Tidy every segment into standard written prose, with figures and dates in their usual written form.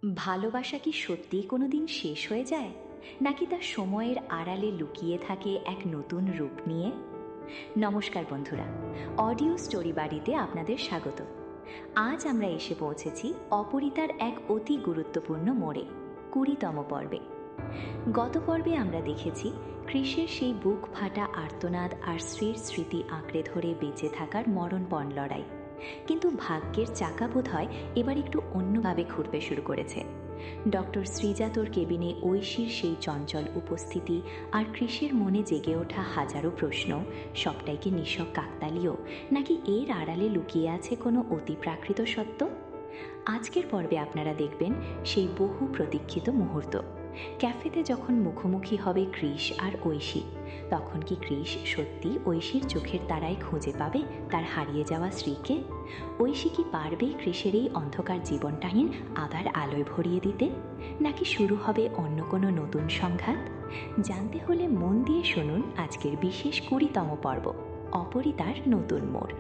ভালোবাসা কি সত্যিই কোনোদিন শেষ হয়ে যায়, নাকি তা সময়ের আড়ালে লুকিয়ে থাকে এক নতুন রূপ নিয়ে? নমস্কার বন্ধুরা, অডিও স্টোরি বাড়িতে আপনাদের স্বাগত। আজ আমরা এসে পৌঁছেছি অপরিতার এক অতি গুরুত্বপূর্ণ মোড়ে, 20তম পর্বে। গত পর্বে আমরা দেখেছি কৃষের সেই বুক ফাটা আর্তনাদ আর স্ত্রীর স্মৃতি আঁকড়ে ধরে বেঁচে থাকার মরণপণ লড়াই। কিন্তু ভাগ্যের চাকা বোধ হয় এবার একটু অন্যভাবে ঘুরতে শুরু করেছে। ডক্টর শ্রীজাতর কেবিনে ঐশীর সেই চঞ্চল উপস্থিতি আর কৃষির মনে জেগে ওঠা হাজারো প্রশ্ন, সবটাই কি নিছক কাকতালীয়, নাকি এর আড়ালে লুকিয়ে আছে কোনো অতিপ্রাকৃত সত্য? আজকের পর্বে আপনারা দেখবেন সেই বহু প্রতীক্ষিত মুহূর্ত। ক্যাফেতে যখন মুখোমুখি হবে কৃষ আর ঐশী, তখন কি কৃষ সত্যি ঐশীর চোখের তারায় খুঁজে পাবে তার হারিয়ে যাওয়া স্ত্রীকে? ঐশী কি পারবে কৃষের এই অন্ধকার জীবনটাহীন আবার আলোয় ভরিয়ে দিতে, নাকি শুরু হবে অন্য কোনো নতুন সংঘাত? জানতে হলে মন দিয়ে শুনুন আজকের বিশেষ 20তম পর্ব, অপরিতার নতুন মোড়।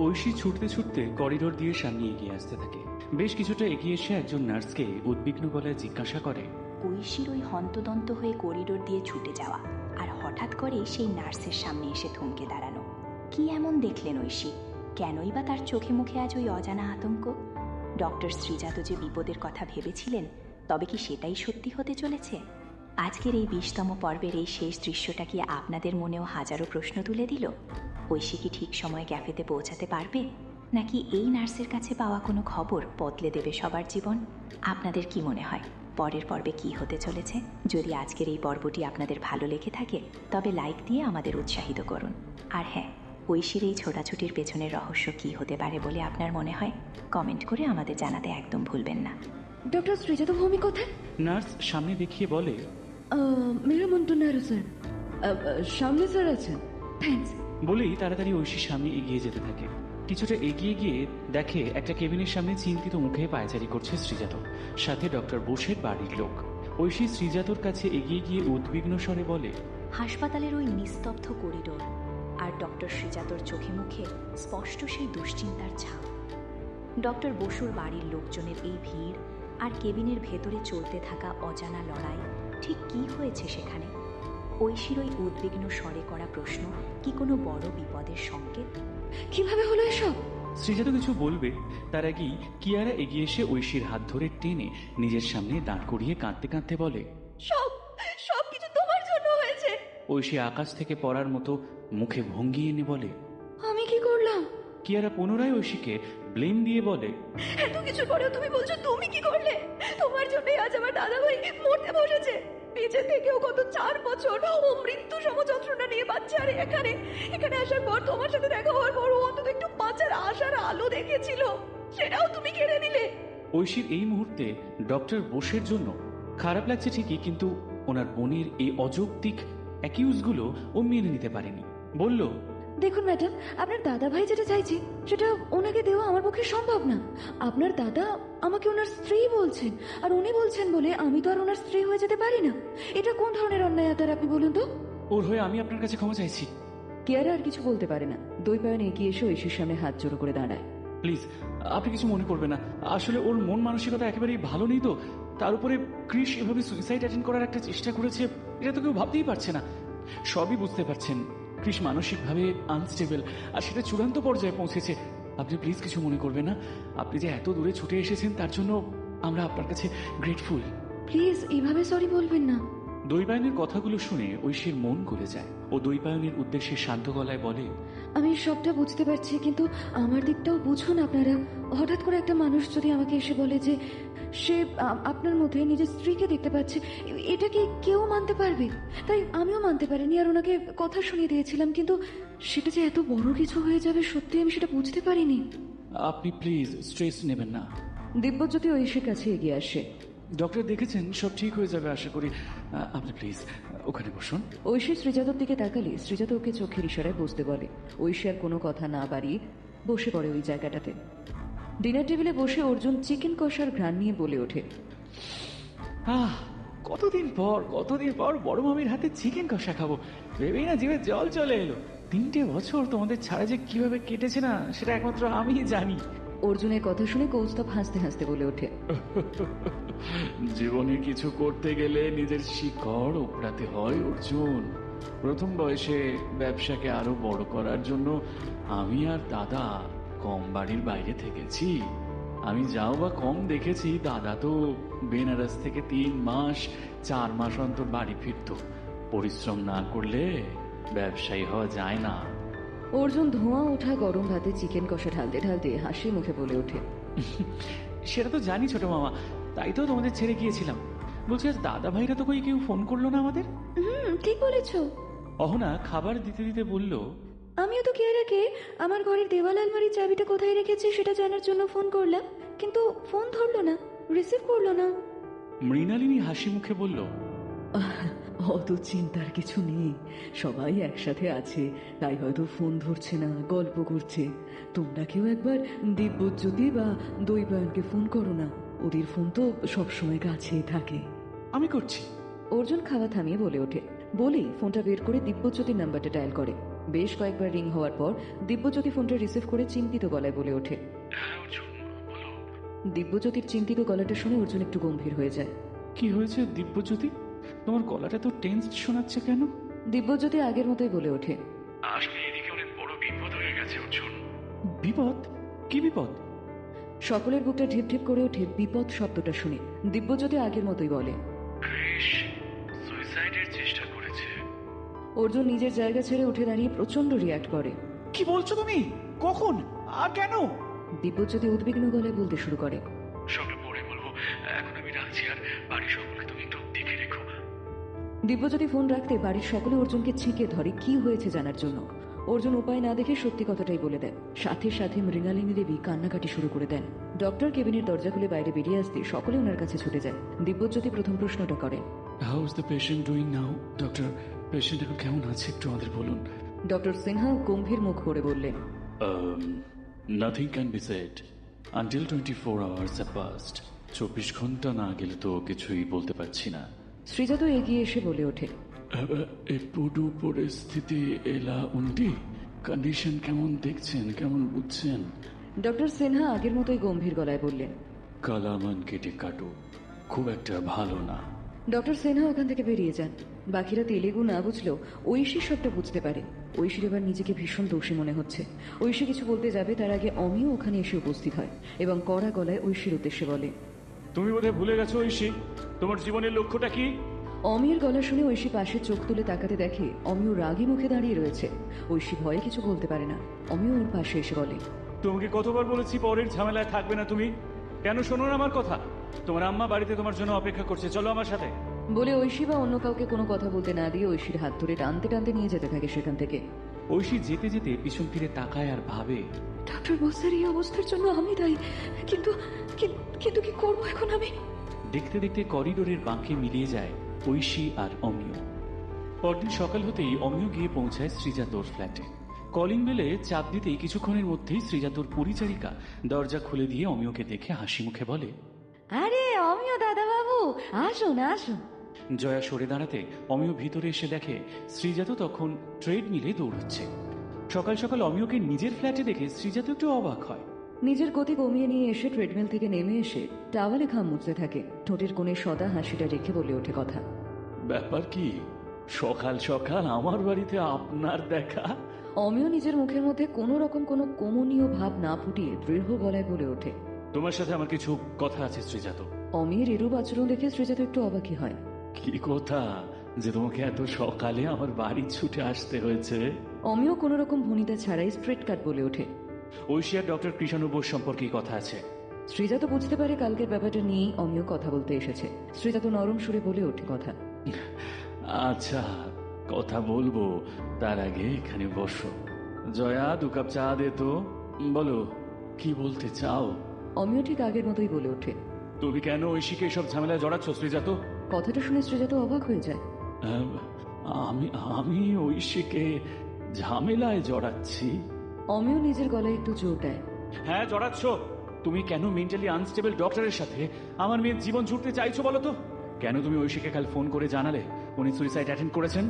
ঐশী ছুটতে ছুটতে করিডোর দিয়ে সামনে এগিয়ে আসতে থাকে। বেশ কিছুটা এগিয়ে এসে একজন নার্সকে উদ্বিগ্ন গলায় জিজ্ঞাসা করে, ঐশীর ওই হন্তদন্ত হয়ে করিডোর দিয়ে ছুটে যাওয়া, আর হঠাৎ করে সেই নার্সের সামনে এসে থমকে দাঁড়ানো। কি এমন দেখলেন ঐশী? কেনই বা তার চোখে মুখে আজ ওই অজানা আতঙ্ক? ডক্টর শ্রীজাত যে বিপদের কথা ভেবেছিলেন, তবে কি সেটাই সত্যি হতে চলেছে? আজকের এই 20তম পর্বের এই শেষ দৃশ্যটা কি আপনাদের মনেও হাজারো প্রশ্ন তুলে দিল? ঐশী কি ঠিক সময়ে ক্যাফেতে পৌঁছাতে পারবে, নাকি এই নার্সের কাছে পাওয়া কোনো খবর বদলে দেবে সবার জীবন? আপনাদের কি মনে হয় পরের পর্বে কি হতে চলেছে? যদি আজকের এই পর্বটি আপনাদের ভালো লেগে থাকে, তবে লাইক দিয়ে আমাদের উৎসাহিত করুন। আর হ্যাঁ, ঐশীর এই ছোটাছুটির পেছনের রহস্য কি হতে পারে বলে আপনার মনে হয়, কমেন্ট করে আমাদের জানাতে একদম ভুলবেন না। ডক্টর শ্রীজাত ভৌমিক কোথায়? নার্স সামনে দেখিয়ে বলে, মেরা মন্টু নাড়ু স্যার, সামনে স্যার আছেন, থ্যাঙ্কস। বলেই তাড়াতাড়ি ঐশীর সামনে এগিয়ে যেতে থাকে। কিছুটা এগিয়ে গিয়ে দেখে একটা কেবিনের সামনে চিন্তিত মুখে পায়চারি করছে শ্রীজাত, সাথে ডক্টর বোসের বাড়ির লোক। ঐশী শ্রীজাতর কাছে এগিয়ে গিয়ে উদ্বিগ্ন স্বরে বলে, হাসপাতালের ওই নিস্তব্ধ করিডোর আর ডক্টর শ্রীজাতর চোখে মুখে স্পষ্ট সেই দুশ্চিন্তার ছাপ। ডক্টর বসুর বাড়ির লোকজনের এই ভিড় আর কেবিনের ভেতরে চলতে থাকা অজানা লড়াই, ঠিক কি হয়েছে সেখানে? ঐশীর ওই উদ্বিগ্ন স্বরে করা প্রশ্ন কি কোনো বড় বিপদের সংকেত? কিভাবে হলো এসব? শ্রীজাত কিছু বলবে তার আগেই কিয়ারা এগিয়ে এসে ঐশীর হাত ধরে টেনে নিজের সামনে দাঁড় করিয়ে কাঁদতে কাঁদতে বলে, সব সব কিছু তোমার জন্য হয়েছে। ঐশী আকাশ থেকে পড়ার মতো মুখে ভঙ্গি এনে বলে, আমি কি করলাম? কিয়ারা পুনরায় ঐশীকে ব্লেম দিয়ে বলে, এত কিছুর পরেও তুমি বলছো তুমি কি করলে? তোমার জন্যই আজ আমার দাদা ভাই মরতে বসেছে। বেঁচে থেকেও গত 4 বছর ও মৃত্যু সমযন্ত্রণা নিয়ে বাচ্চা, আর এখানে আসার পর তোমার সাথে দেখা হওয়ার পর ও অন্তত একটু বাঁচার আশার আলো দেখেছিল, সেটাও তুমি কেড়ে নিলে। ঐশীর এই মুহূর্তে ডক্টর বোসের জন্য খারাপ লাগছে ঠিকই, কিন্তু ওনার বোনের এই অযৌক্তিক অ্যাকিউজগুলো ও মেনে নিতে পারেনি। বলল, দেখুন ম্যাডাম, আপনার দাদা ভাই যেটা চাইছে সেটা ওনাকে দেওয়া আমার পক্ষে সম্ভব না। আপনার দাদা আমাকে ওনার স্ত্রী বলছেন, আর উনি বলছেন বলে আমি তো আর ওনার স্ত্রী হয়ে যেতে পারি না। এটা কোন ধরনের অন্যায় আদার আপনি বলুন তো? ওর হয়ে আমি আপনার কাছে ক্ষমা চাইছি। কেয়ারা আর কিছু বলতে পারে না, দৈপায়ন এগিয়ে এসে ঐশীর সামনে হাত জোড়ো করে দাঁড়ায়। প্লিজ, আপনি কিছু মনে করবেন না। আসলে ওর মন মানসিকতা একেবারেই ভালো নেই তো। তার উপরে কৃষ এভাবে সুইসাইড অ্যাটেন্ড করার একটা চেষ্টা করেছে, এটা তো কেউ ভাবতেই পারছে না। সবই বুঝতে পারছেন, কৃষ মানসিকভাবে আনস্টেবল, আর সেটা চূড়ান্ত পর্যায়ে পৌঁছেছে। আপনি প্লিজ কিছু মনে করবেন না। আপনি যে এত দূরে ছুটে এসেছেন তার জন্য আমরা আপনার কাছে গ্রেটফুল। প্লিজ এইভাবে সরি বলবেন না। দৈপায়নের কথাগুলো শুনে ঐশীর মন গলে যায়। ও দৈপায়নের উদ্দেশ্যে শান্ত গলায় বলে, আমি সবটা বুঝতে পারছি, কিন্তু আমার দিকটাও বুঝুন আপনারা। হঠাৎ করে একটা মানুষ যদি আমাকে এসে বলে যে সে আপনার মধ্যে নিজের স্ত্রীকে দেখতে পাচ্ছে, এটা কি কেউ মানতে পারবে? তাই আমিও মানতে পারিনি, আর ওনাকে কথা শুনিয়ে দিয়েছিলাম, কিন্তু সেটা যে এত বড় কিছু হয়ে যাবে সত্যি আমি সেটা বুঝতে পারিনি। আপনি প্লিজ স্ট্রেস নেবেন না। দিব্যজ্যোতি ঐশীর কাছে এগিয়ে আসে। ডক্টর দেখেছেন, সব ঠিক হয়ে যাবে আশা করি। আপনি প্লিজ ওখানে বসুন। ঐশী শ্রীজাতর দিকে তাকালে শ্রীজাত ওকে চোখের ইশারায় বসতে বলে। ঐশী আর কোনো কথা না বাড়িয়ে বসে পড়ে ওই জায়গাটাতে। ডিনার টেবিলে বসে অর্জুন চিকেন কষার ঘ্রাণ নিয়ে বলে ওঠে, কতদিন পর বড় মামির হাতে চিকেন কষা খাবো, ভেবেই না জিভে জল চলে এলো। 3টে বছর তোমাদের ছাড়া যে কিভাবে কেটেছে না, সেটা একমাত্র আমিই জানি। অর্জুনের কথা শুনে কৌস্তব হাসতে হাসতে বলে ওঠে, জীবনে কিছু করতে গেলে নিজের শিকড় উপড়াতে হয় অর্জুন। প্রথম বয়সে ব্যবসাকে আরো বড় করার জন্য আমি আর দাদা কম বাড়ির বাইরে থেকেছি। আমি যাও বা কম দেখেছি, দাদা তো বেনারস থেকে 3 মাস 4 মাস অন্তর বাড়ি ফিরত। পরিশ্রম না করলে ব্যবসায়ী হওয়া যায় না। অর্জুন ধোঁয়া ওঠা গরম ভাতে চিকেন কষা ঢালতে ঢালতে হাসি মুখে বলে ওঠে, সেটা তো জানি ছোট মামা, তাই তো তোমাদের ছেড়ে গিয়েছিলাম। বলছি আজ দাদা ভাইরা তো কই কেউ ফোন করলো না আমাদের? ঠিক বলেছ। অহনা খাবার দিতে দিতে বলল, আমিও তো কে রেখে আমার ঘরের দেওয়াল আলমারির চাবিটা কোথায় রেখেছি সেটা জানার জন্য ফোন করলাম, কিন্তু ফোন ধরলো না, রিসিভ করলো না। মৃণালিনী হাসি মুখে বলল, অত চিন্তার কিছু নেই, সবাই একসাথে আছে, তাই হয়তো ফোন ধরছে না, গল্প করছে। তোমরা কেউ একবার দিব্যজ্যোতি বা দৈবায়নকে ফোন করো না, ওদের ফোন তো সবসময় কাছেই থাকে। আমি করছি। অর্জুন খাওয়া থামিয়ে বলে ওঠে, বলেই ফোনটা বের করে দিব্যজ্যোতির নাম্বারটা ডায়াল করে। বেশ কয়েকবার রিং হওয়ার পর দিব্যজ্যোতি ফোনটা রিসিভ করে চিন্তিত গলায় বলে ওঠে। দিব্যজ্যোতির চিন্তিত গলাটা শুনে অর্জুন একটু গম্ভীর হয়ে যায়। কি হয়েছে দিব্যজ্যোতি? তোমার গলাটা তো টেন্সড শোনাচ্ছে কেন? দিব্যজ্যোতি আগের মতোই বলে ওঠে, আসলে এদিকে অনেক বড় বিপদ হয়ে গেছে অর্জুন। বিপদ? কি বিপদ? সকলের বুকটা ঢিপ ঢিপ করে ওঠে বিপদ শব্দটা শুনে। দিব্যজ্যোতি আগের মতোই বলে, ক্রিস সুইসাইডের চেষ্টা করেছে। অর্জুন নিজের জায়গা ছেড়ে উঠে দাঁড়িয়ে প্রচন্ড রিয়াক্ট করে। কি বলছো তুমি? কখন আর কেন? দিব্যজ্যোতি উদ্বিগ্ন গলায় বলতে শুরু করে, সবটা পরে বলবো, এখন আমি রাখছি। আর বাড়ির সকলকে তুমি একটু দেখে রেখো। দিব্যজ্যোতি ফোন রাখতে বাড়ির সকলে অর্জুনকে ছিঁকে ধরে কি হয়েছে জানার জন্য। অর্জুন উপায় না দেখে সত্যি কথাটাই বলে দেয়। সাথে সাথে মৃণালিনী দেবী কান্নাকাটি শুরু করে দেন। ডক্টর কেবিনের দরজা খুলে বাইরে বেরিয়ে আসতে সকলে ওনার কাছে ছুটে যায়। দিব্যজ্যোতি প্রথম প্রশ্নটা করেন, how is the patient doing now? Doctor, patient এখন কেমন আছে একটু আমাদের বলুন। ডক্টর সিনহা গম্ভীর মুখ করে বললেন, nothing can be shed until 24 hours have passed. 24 ঘন্টা না গেলে তো কিছুই বলতে পারছি না। শ্রীজাত এগিয়ে এসে বলে ওঠে, ఎప్పుడు পরিস্থিতি এলা উন্টি, কন্ডিশন কেমন দেখছেন, কেমন বুঝছেন? ডক্টর সিনহা আগের মতোই গম্ভীর গলায় বললেন, কালামান কেটে কাটো, খুব একটা ভালো না। ডক্টর সিনহা ওখান থেকে বেরিয়ে যান। বাকিরা তেলেগু না বুঝলেও ঐশী সবটা বুঝতে পারে। ঐশীর এবার নিজেকে ভীষণ দোষী মনে হচ্ছে। ঐশী কিছু বলতে যাবে তার আগে অমিও ওখানে এসে উপস্থিত হয় এবং কড়া গলায় ঐশীর উদ্দেশ্যে বলে, তুমি বোধহয় ভুলে গেছো ঐশী, তোমার জীবনের লক্ষ্যটা কি? অমির গলা শুনে ঐশী পাশে চোখ তুলে তাকাতে দেখে অমিও রাগী মুখে দাঁড়িয়ে রয়েছে। ঐশী ভয়ে কিছু বলতে পারে না। অমিও ওর পাশে এসে বলে, তোমাকে কতবার বলেছি পরের ঝামেলায় থাকবে না তুমি, কেন শোনো না আমার কথা? তোমার আম্মা বাড়িতে তোমার জন্য অপেক্ষা করছে, চলো আমার সাথে। বলে ঐশী বা অন্য কাউকে কোনো কথা বলতে না দিয়ে ঐশীর হাত ধরে টানতে টানতে নিয়ে যেতে থাকে সেখান থেকে। ঐশী যেতে যেতে পিছন ফিরে তাকায় আর ভাবে, ডক্টর বসের এই অবস্থার জন্য আমি দায়ী, কিন্তু কিন্তু কি করবো এখন আমি? দেখতে দেখতে করিডোরের বাঁকে মিলিয়ে যায় ঐশী আর অমিয়। পরদিন সকাল হতেই অমিয় গিয়ে পৌঁছায় শ্রীজাতর ফ্ল্যাটে। কলিং বেলে চাপ দিতেই কিছুক্ষণের মধ্যেই শ্রীজাতর পরিচারিকা দরজা খুলে দিয়ে অমিয়কে দেখে হাসি মুখে বলে, আরে অমিয় দাদা বাবু, আসুন আসুন। জয়া সরে দাঁড়াতে অমিয় ভিতরে এসে দেখে শ্রীজাত তখন ট্রেডমিলে দৌড়চ্ছে। সকাল সকাল অমিয়কে নিজের ফ্ল্যাটে দেখে শ্রীজাত একটু অবাক হয়। নিজের গতি কমিয়ে নিয়ে এসে ট্রেডমিল থেকে নেমে এসে টাওয়ালে ঘাম মুছতে থাকে। ঠোঁটের কোণে সদা হাসিটা রেখে বলে ওঠে কথা, ব্যাপার কি, সকাল সকাল আমার বাড়িতে আপনার দেখা? অমিয় নিজের মুখের মধ্যে কোনো রকম কোনো কমনীয় ভাব না ফুটিয়ে দৃঢ় গলায় বলে ওঠে, তোমার সাথে আমার কিছু কথা আছে শ্রীজাত। অমিয়ের এরূপ আচরণ দেখে শ্রীজাত একটু অবাকই হয়। কি কথা যে তোমাকে এত সকালে আমার বাড়ি ছুটে আসতে হয়েছে? অমিয় কোনো রকম ভনিতা ছাড়াই স্ট্রেট কাট বলে ওঠে, ঐশী আর ডক্টর কৃষাণু বোস সম্পর্কে কথা আছে। শ্রীজাত বুঝতে পারে কালকের ব্যাপারটা নিয়েই অমিয় কথা বলতে এসেছে। শ্রীজাত নরম সুরে বলে ওঠে কথা, আচ্ছা কথা বলবো, তার আগে এখানে বসো। জয়া 2 কাপ চা দে তো। বলো কি বলতে চাও? অমিয় ঠিক আগের মতোই বলে ওঠে, তুমি কেন ঐশীকে এসব ঝামেলায় জড়াচ্ছ শ্রীজাত? কথাটা শুনে শ্রীজাত অবাক হয়ে যায়। আমি আমি ঐশীকে ঝামেলায় জড়াচ্ছি? অমিয় নিজের গলায় একটু জোর দেয়, হ্যাঁ জড়াচ্ছ। তুমি কেন মেন্টালি আনস্টেবল ডক্টরের সাথে আমার মেয়ের জীবন জুড়তে চাইছো বলো তো? কেন তুমি ঐশীকে কাল ফোন করে জানালে উনি সুইসাইড অ্যাটেন্ড করেছেন?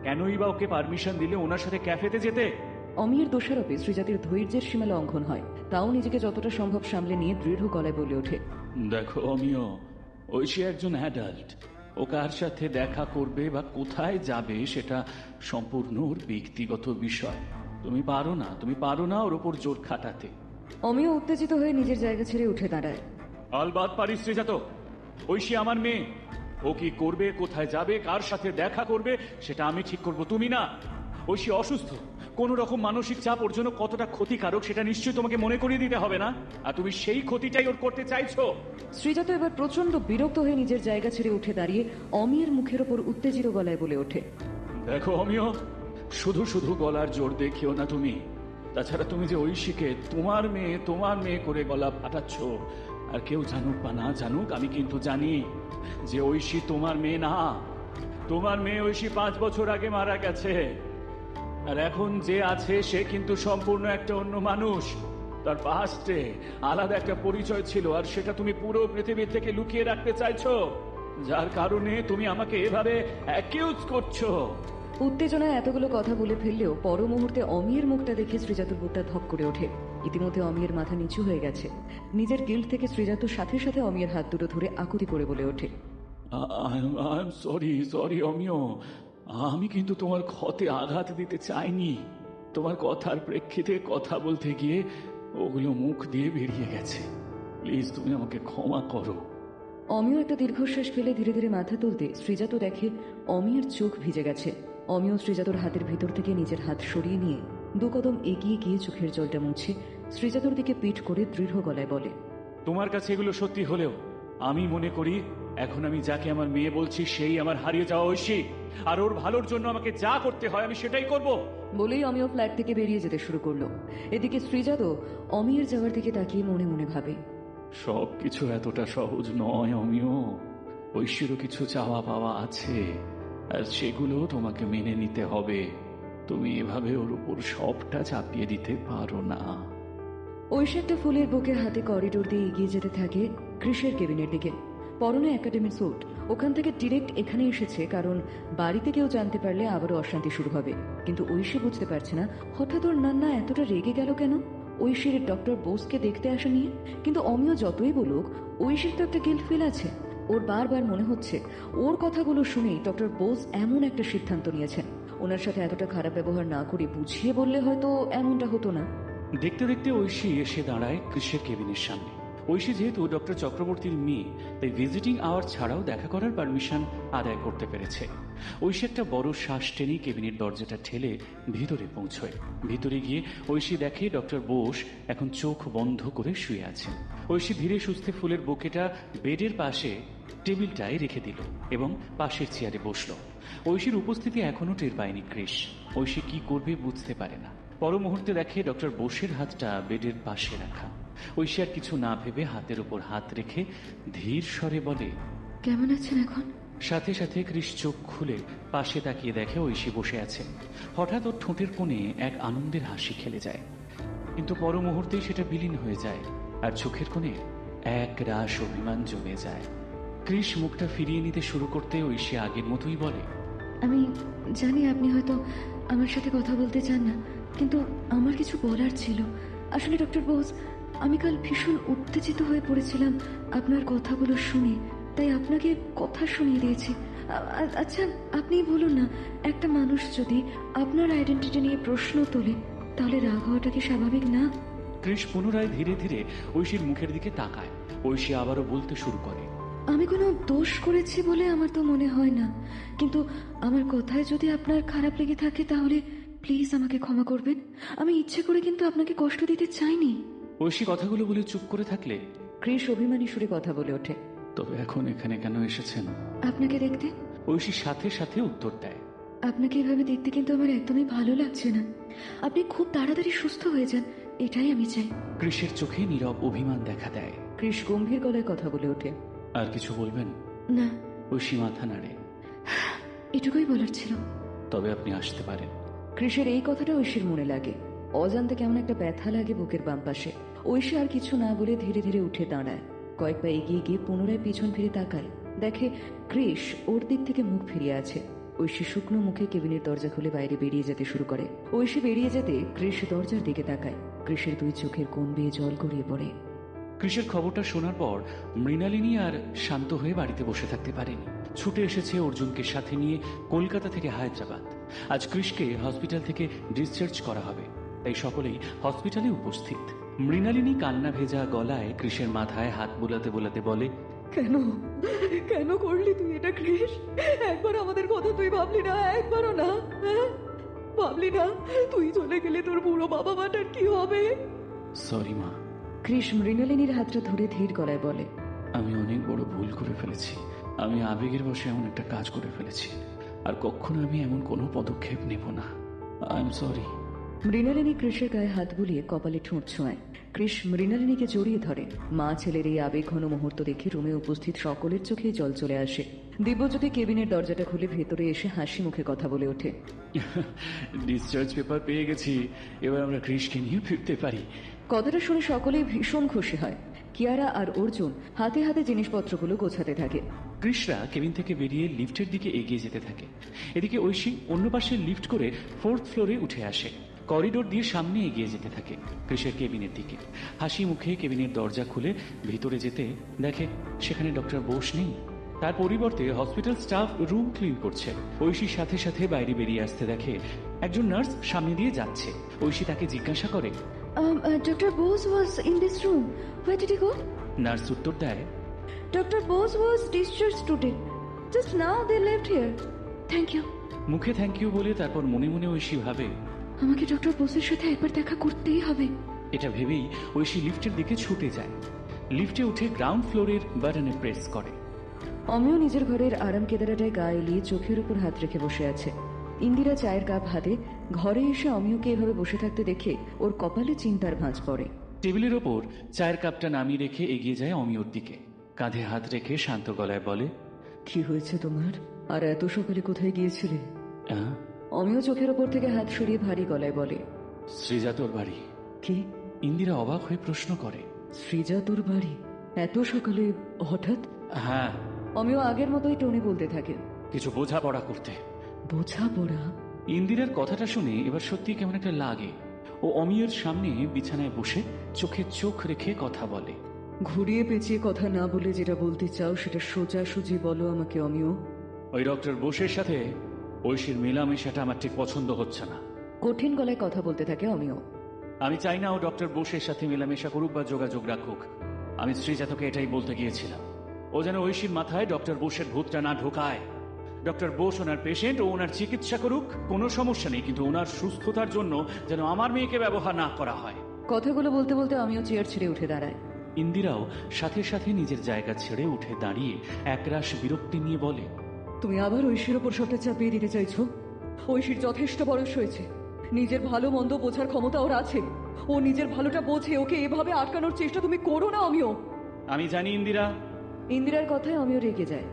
কেনই বা ওকে পারমিশন দিলে ওনার সাথে ক্যাফেতে যেতে? অমিয়ের দোষারোপে শ্রীজাতির ধৈর্যের সীমা লঙ্ঘন হয়। তাও নিজেকে যতটা সম্ভব সামলে নিয়ে দৃঢ় গলায় বলে ওঠে, দেখো অমিয়, ঐশী একজন অ্যাডাল্ট। ও কার সাথে দেখা করবে বা কোথায় যাবে সেটা সম্পূর্ণ ওর ব্যক্তিগত বিষয়। তুমি পারো না ওর ওপর জোর খাটাতে। অমিয় উত্তেজিত হয়ে নিজের জায়গা ছেড়ে উঠে দাঁড়ায়। আলবাত পারিস শ্রীজাত, ঐশী আমার মেয়ে। ও কি করবে, কোথায় যাবে, কার সাথে দেখা করবে সেটা আমি ঠিক করব, তুমি না। ঐশী অসুস্থ, কোন রকম মানসিক চাপ ওর জন্য কতটা ক্ষতিকারক সেটা নিশ্চয়ই তোমাকে মনে করিয়ে দিতে হবে না? আর তুমি সেই ক্ষতিটাই ওর করতে চাইছো। শ্রীজাত এবার প্রচন্ড বিরক্ত হয়ে নিজের জায়গা ছেড়ে উঠে দাঁড়িয়ে অমিয়ের মুখের ওপর উত্তেজিত গলায় বলে ওঠে, দেখো অমিয়, শুধু শুধু গলার জোর দেখিও না তুমি। তাছাড়া তুমি যে ঐশীকে তোমার মেয়ে করে গলা ফাটাচ্ছ, আর কেউ জানুক বা না জানুক, আমি কিন্তু জানি যে ঐশী তোমার মেয়ে না। তোমার মেয়ে ঐশী 5 বছর আগে মারা গেছে, আর এখন যে আছে সে কিন্তু সম্পূর্ণ একটা অন্য মানুষ। তার পাস্টে আলাদা একটা পরিচয় ছিল, আর সেটা তুমি পুরো পৃথিবীর থেকে লুকিয়ে রাখতে চাইছো, যার কারণে তুমি আমাকে এভাবে অ্যাকিউজ করছো। উত্তেজনায় এতগুলো কথা বলে ফেললেও পর মুহূর্তে অমিয়ের মুখটা দেখে শ্রীজাতুর বুকটা ধক করে ওঠে। ইতিমধ্যে অমিয়ের মাথা নিচু হয়ে গেছে। নিজের গিল্ট থেকে শ্রীজাতুর সাথে সাথে অমিয়ের হাত দুটো ধরে আকুতি করে বলে ওঠে, সরি অমিয়, আমি কিন্তু তোমার ক্ষতে আঘাত দিতে চাইনি। তোমার কথার প্রেক্ষিতে কথা বলতে গিয়ে ওগুলো মুখ দিয়ে বেরিয়ে গেছে। প্লিজ তুমি আমাকে ক্ষমা করো। অমিয় একটা দীর্ঘশ্বাস ফেলে ধীরে ধীরে মাথা তুলতে শ্রীজাত দেখে অমিয়ের চোখ ভিজে গেছে। অমিয় শ্রীজাতুর হাতের ভিতর থেকে নিজের হাত সরিয়ে নিয়ে 2 কদম এগিয়ে গিয়ে চোখের জলটা মুছে শ্রীজাতুর দিকে পিঠ করে দৃঢ় গলায় বলে, তোমার কাছে এগুলো সত্যি হলেও আমি মনে করি এখন আমি যাকে আমার মেয়ে বলছি সেই আমার হারিয়ে যাওয়া ঐশী, আর ওর ভালোর জন্য আমাকে যা করতে হয় আমি সেটাই করব। বলেই অমিয় ফ্ল্যাট থেকে বেরিয়ে যেতে শুরু করলো। এদিকে শ্রীজাত অমিয়ের যাওয়ার দিকে তাকিয়ে মনে মনে ভাবে, সবকিছু এতটা সহজ নয় অমিয়। ঐশীরও কিছু চাওয়া পাওয়া আছে, আর সেগুলো তোমাকে মেনে নিতে হবে। তুমি এভাবে ওর উপর সবটা চাপিয়ে দিতে পারো না। ঐশী একটা ফুলের বুকে হাতে করিডোর দিয়ে এগিয়ে যেতে থাকে কৃষের কেবিনের দিকে। পরনে একাডেমির স্যুট। ওখান থেকে ডিরেক্ট এখানে এসেছে কারণ বাড়িতে কেউ জানতে পারলে আবারও অশান্তি শুরু হবে। কিন্তু ঐশী বুঝতে পারছে না হঠাৎ ওর নান্না এতটা রেগে গেল কেন ঐশীর ডক্টর বোসকে দেখতে আসা নিয়ে। কিন্তু অমিয় যতই বলুক ঐশীর তো একটা গিল্ট ফিল আছে। ওর বারবার মনে হচ্ছে ওর কথাগুলো শুনেই ডক্টর বোস এমন একটা সিদ্ধান্ত নিয়েছেন। ওনার সাথে এতটা খারাপ ব্যবহার না করে বুঝিয়ে বললে হয়তো এমনটা হতো না। দেখতে দেখতে ঐশী এসে দাঁড়ায় কৃষের কেবিনের সামনে। ঐশী যেহেতু ডক্টর চক্রবর্তীর মেয়ে, তাই ভিজিটিং আওয়ার ছাড়াও দেখা করার পারমিশন আদায় করতে পেরেছে। ঐশী একটা বড় শ্বাস টেনে কেবিনের দরজাটা ঠেলে ভিতরে পৌঁছয়। ভিতরে গিয়ে ঐশী দেখে ডক্টর বোস এখন চোখ বন্ধ করে শুয়ে আছেন। ঐশী ধীরে সুস্থে ফুলের বুকেটা বেডের পাশে টেবিলটায় রেখে দিল এবং পাশের চেয়ারে বসল। ঐশীর উপস্থিতি এখনো টের পায়নি কৃষ। ঐশী কি করবে বুঝতে পারে না। পর মুহূর্তে দেখে ডক্টর বোসের হাতটা বেডের পাশে রাখা। ঐশী আর কিছু না ভেবে হাতের উপর হাত রেখে ধীর স্বরে বলে, কেমন আছেন এখন? সাথে সাথে কৃষ চোখ খুলে পাশে তাকিয়ে দেখে ঐশী বসে আছে। হঠাৎ ওর ঠোঁটের কোণে এক আনন্দের হাসি খেলে যায়, কিন্তু পর মুহূর্তেই সেটা বিলীন হয়ে যায় আর চোখের কোণে এক রাশ অভিমান জমে যায়। কৃষ মুখটা ফিরিয়ে নিতে শুরু করতে ঐশী আগের মতোই বলে, আমি জানি আপনি হয়তো আমার সাথে কথা বলতে চান না, কিন্তু আমার কিছু বলার ছিল। আসলে ডক্টর বোস, আমি কাল ভীষণ উত্তেজিত হয়ে পড়েছিলাম আপনার কথাগুলো শুনে, তাই আপনাকে কথা শুনিয়ে দিয়েছি। আচ্ছা, আপনি বলুন না, একটা মানুষ যদি আপনার আইডেন্টিটি নিয়ে প্রশ্ন তোলে তাহলে রাগ হওয়াটা কি স্বাভাবিক না? কৃষ পুনরায় ধীরে ধীরে ঐশীর মুখের দিকে তাকায়। ঐশী আবারও বলতে শুরু করে, আমি কোনো দোষ করেছি বলে আমার তো মনে হয় না, কিন্তু আমার কথায় যদি আপনার খারাপ লেগে থাকে তাহলে প্লিজ আমাকে ক্ষমা করবেন। আমি ইচ্ছে করে কিন্তু আপনাকে কষ্ট দিতে চাইনি। ঐশী কথাগুলো বলে চুপ করে থাকলে কৃষ অভিমানী সুরে কথা বলে ওঠে, তবে এখন এখানে কেন এসেছেন? আপনাকে দেখতে। ঐশী সাথে সাথে উত্তর দেয়, আপনাকে এভাবে দেখতে কিন্তু আমার একদমই ভালো লাগছে না। আপনি খুব তাড়াতাড়ি সুস্থ হয়ে যান, এটাই আমি চাই। কৃষের চোখে নীরব অভিমান দেখা দেয়। কৃষ গম্ভীর গলায় কথা বলে ওঠে, আর কিছু বলবেন? না, ঐশী মাথা নাড়ে, এটুকুই বলার ছিল। তবে আপনি আসতে পারেন। কৃষের এই কথাটা ঐশীর মনে লাগে। অজান্তে কেমন একটা ব্যথা লাগে বুকের বাম পাশে। ঐশী আর কিছু না বলে ধীরে ধীরে উঠে দাঁড়ায়। কয়েক পা এগিয়ে গিয়ে পুনরায় পিছন ফিরে তাকায়, দেখে কৃষ ওর দিক থেকে মুখ ফিরিয়ে আছে। ঐশী শুকনো মুখে কেবিনের দরজা খুলে বাইরে বেরিয়ে যেতে শুরু করে। ঐশী বেরিয়ে যেতে কৃষ দরজার দিকে তাকায়। কৃষের দুই চোখের কোণ বেয়ে জল গড়িয়ে পড়ে। কৃষের খবরটা শোনার পর মৃণালিনী আর শান্ত হয়ে বাড়িতে বসে থাকতে পারেনি। ছুটে এসেছে অর্জুনকে সাথে নিয়ে কলকাতা থেকে হায়দ্রাবাদ। আজ কৃষকে হসপিটাল থেকে ডিসচার্জ করা হবে, তাই সকলেই হসপিটালে উপস্থিত। মৃণালিনী কান্না ভেজা গলায় কৃষের মাথায় হাত বোলাতে বোলাতে বলে, কেন কেন করলি তুই এটা কৃষ? একবার আমাদের কথা তুই ভাবলি না? একবারও না? ভাবলি না তুই চলে গেলে তোর বুড়ো বাবা মাটার কি হবে? সরি মা। কৃষ মৃণালিনীর হাতটা ধরে ধীর গলায় বলে, আমি অনেক বড় ভুল করে ফেলেছি। আমি আবেগের বশে এমন একটা কাজ করে ফেলেছি, আর কখনো আমি এমন কোনো পদক্ষেপ নেব না। I am sorry. মৃণালিনী কৃষের গায়ে হাত বুলিয়ে কপালে ঠোঁট ছোঁয়ায়। কৃষ মৃণালিনীকে জড়িয়ে ধরে। মা ছেলের এই আবেগঘন মুহূর্ত দেখে রুমে উপস্থিত সকলের চোখে জল চলে আসে। দিব্যজ্যোতি কেবিনের দরজাটা খুলে ভেতরে এসে হাসি মুখে কথা বলে ওঠে, ডিসচার্জ পেপার পেয়ে গেছি, এবার আমরা কৃষকে নিয়ে ফিরতে পারি। কথাটা শুনে সকলেই ভীষণ খুশি হয়। কিয়ারা আর অর্জুন হাতে হাতে জিনিসপত্রগুলো গোছাতে থাকে। কৃষরা কেবিন থেকে বেরিয়ে লিফটের দিকে এগিয়ে যেতে থাকে। এদিকে ঐশী অন্য পাশে লিফট করে 4th ফ্লোরে উঠে আসে। করিডোর দিয়ে সামনে এগিয়ে যেতে থাকে কৃষের কেবিনের দিকে। হাসি মুখে কেবিনের দরজা খুলে ভিতরে যেতে দেখে সেখানে ডক্টর বোস নেই। তার পরিবর্তে হসপিটাল স্টাফ রুম ক্লিন করছে। ঐশীর সাথে সাথে বাইরে বেরিয়ে আসতে দেখে একজন নার্স সামনে দিয়ে যাচ্ছে। ঐশী তাকে জিজ্ঞাসা করে, Dr. Bose was in this room. Where did he go? Nurse উত্তর দেয়, Dr. Bose was discharged today. Just now they left here. Thank you. মুখে থ্যাংক ইউ বলে তারপর মনে মনে ঐশী ভাবে, আমাকে ডক্টর বোসের সাথে একবার দেখা করতেই হবে। এটা ভেবেই ঐশী লিফটের দিকে ছুটে যায়। লিফটে উঠে গ্রাউন্ড ফ্লোরের বাটনে প্রেস করে। অমিয় নিজের ঘরের আরাম কেদারাটায় গা এলিয়ে চোখের উপর হাত রেখে বসে আছে। ইন্দিরা চায়ের কাপ হাতে ঘরে এসে অমিয়কে এভাবে বসে থাকতে দেখে ওর কপালে চিন্তার ভাঁজ পড়ে। টেবিলের ওপর চায়ের কাপটা নামিয়ে রেখে এগিয়ে যায় অমিয়র দিকে। কাঁধে হাত রেখে শান্ত গলায় বলে, কি হয়েছে তোমার? আর এত সকালে কোথায় গিয়েছিলে? "আহ, অমিয় চোখের ওপর থেকে হাত সরিয়ে ভারী গলায় বলে, সৃজা তোর বাড়ি। কি? ইন্দিরা অবাক হয়ে প্রশ্ন করে, সৃজা তোর বাড়ি? এত সকালে হঠাৎ? হ্যাঁ, অমিয় আগের মতোই টোনে বলতে থাকে, কিছু বোঝাপড়া করতে। বোঝাপড়া? ইন্দিরার কথাটা শুনে এবার সত্যি কেমন একটা লাগে। ও অমিয়ের সামনে বিছানায় বসে চোখে চোখ রেখে কথা বলে। ঘুরিয়ে পেঁচিয়ে কথা না বলে যেটা বলতে চাও সেটা সোজাসুজি বলো আমাকে অমিয়। ওই ডক্টর বোসের সাথে ঐশীর মেলামেশাটা আমার ঠিক পছন্দ হচ্ছে না। কঠিন গলায় কথা বলতে থাকে অমিয়। আমি চাই না ও ডক্টর বোসের সাথে মেলামেশা করুক বা যোগাযোগ রাখুক। আমি সৃজা তোকে এটাই বলতে গিয়েছিলাম। ও যেন ঐশীর মাথায় ডক্টর বোসের ভূতটা না ঢোকায়। ডক্টর বোস ওনার পেশেন্ট, ও ওনার চিকিৎসা করুক, কোনো সমস্যা নেই, কিন্তু ওনার সুস্থতার জন্য যেন আমার মেয়েকে ব্যবহার না করা হয়। কথাগুলো বলতে বলতে আমিও চেয়ার ছেড়ে উঠে দাঁড়ায়। ইন্দিরাও সাথে সাথে নিজের জায়গা ছেড়ে উঠে দাঁড়িয়ে একরাশ বিরক্তি নিয়ে বলে, তুমি আবার ঐশীর ওপর সবটা চাপিয়ে দিতে চাইছো? ঐশীর যথেষ্ট বয়স হয়েছে, নিজের ভালো মন্দ বোঝার ক্ষমতা ওর আছে। ও নিজের ভালোটা বোঝে, ওকে এভাবে আটকানোর চেষ্টা তুমি করো না অমিয়। আমি জানি ইন্দিরা। ইন্দিরার কথায় অমিয় রেগে যায়।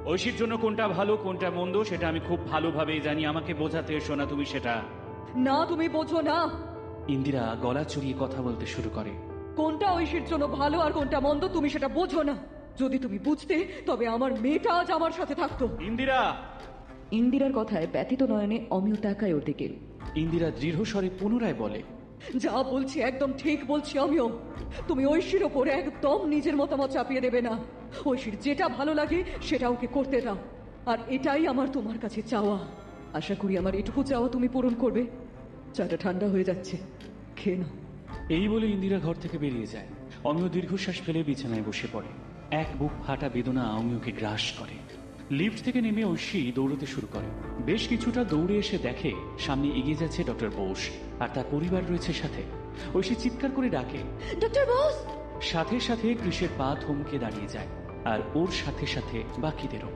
ঐশীর জন্য কোনটা ভালো কোনটা মন্দ সেটা আমি খুব ভালোভাবেই জানি। আমাকে বোঝাতে এসো না তুমি সেটা। না, তুমি বোঝো না। ইন্দিরা গলা চড়িয়ে কথা বলতে শুরু করে। কোনটা ঐশীর জন্য ভালো আর কোনটা মন্দ তুমি সেটা বোঝো না। যদি তুমি বুঝতে তবে আমার মেয়েটা আজ আমার সাথে থাকতো। ইন্দিরা! ইন্দিরার কথায় ব্যথিত নয়নে অমিয় তাকায় ওর দিকে। ইন্দিরা দৃঢ় স্বরে পুনরায় বলে, যা বলছি একদম ঠিক বলছি অমিয়। তুমি ঐশীর ওপর একদম নিজের মতামত চাপিয়ে দেবে না। ঐশীর যেটা ভালো লাগে সেটা ওকে করতে দাও। আর এটাই আমার তোমার কাছে চাওয়া। আশা করি আমার এটুকু চাওয়া তুমি পূরণ করবে। চাটা ঠান্ডা হয়ে যাচ্ছে, খেয়ে নাও। এই বলে ইন্দিরা ঘর থেকে বেরিয়ে যায়। অমিয় দীর্ঘশ্বাস ফেলে বিছানায় বসে পড়ে। এক বুক ফাটা বেদনা অমিয়কে গ্রাস করে। লিফট থেকে নেমে ঐশী দৌড়তে শুরু করে। বেশ কিছুটা দৌড়ে এসে দেখে সামনে এগিয়ে যাচ্ছে ডক্টর বোস, আর তার পরিবার রয়েছে সাথে। ঐশী চিৎকার করে ডাকে, ডক্টর বোস! সাথে সাথে কৃষের পা থমকে দাঁড়িয়ে যায়, আর ওর সাথে সাথে বাকিদেরও।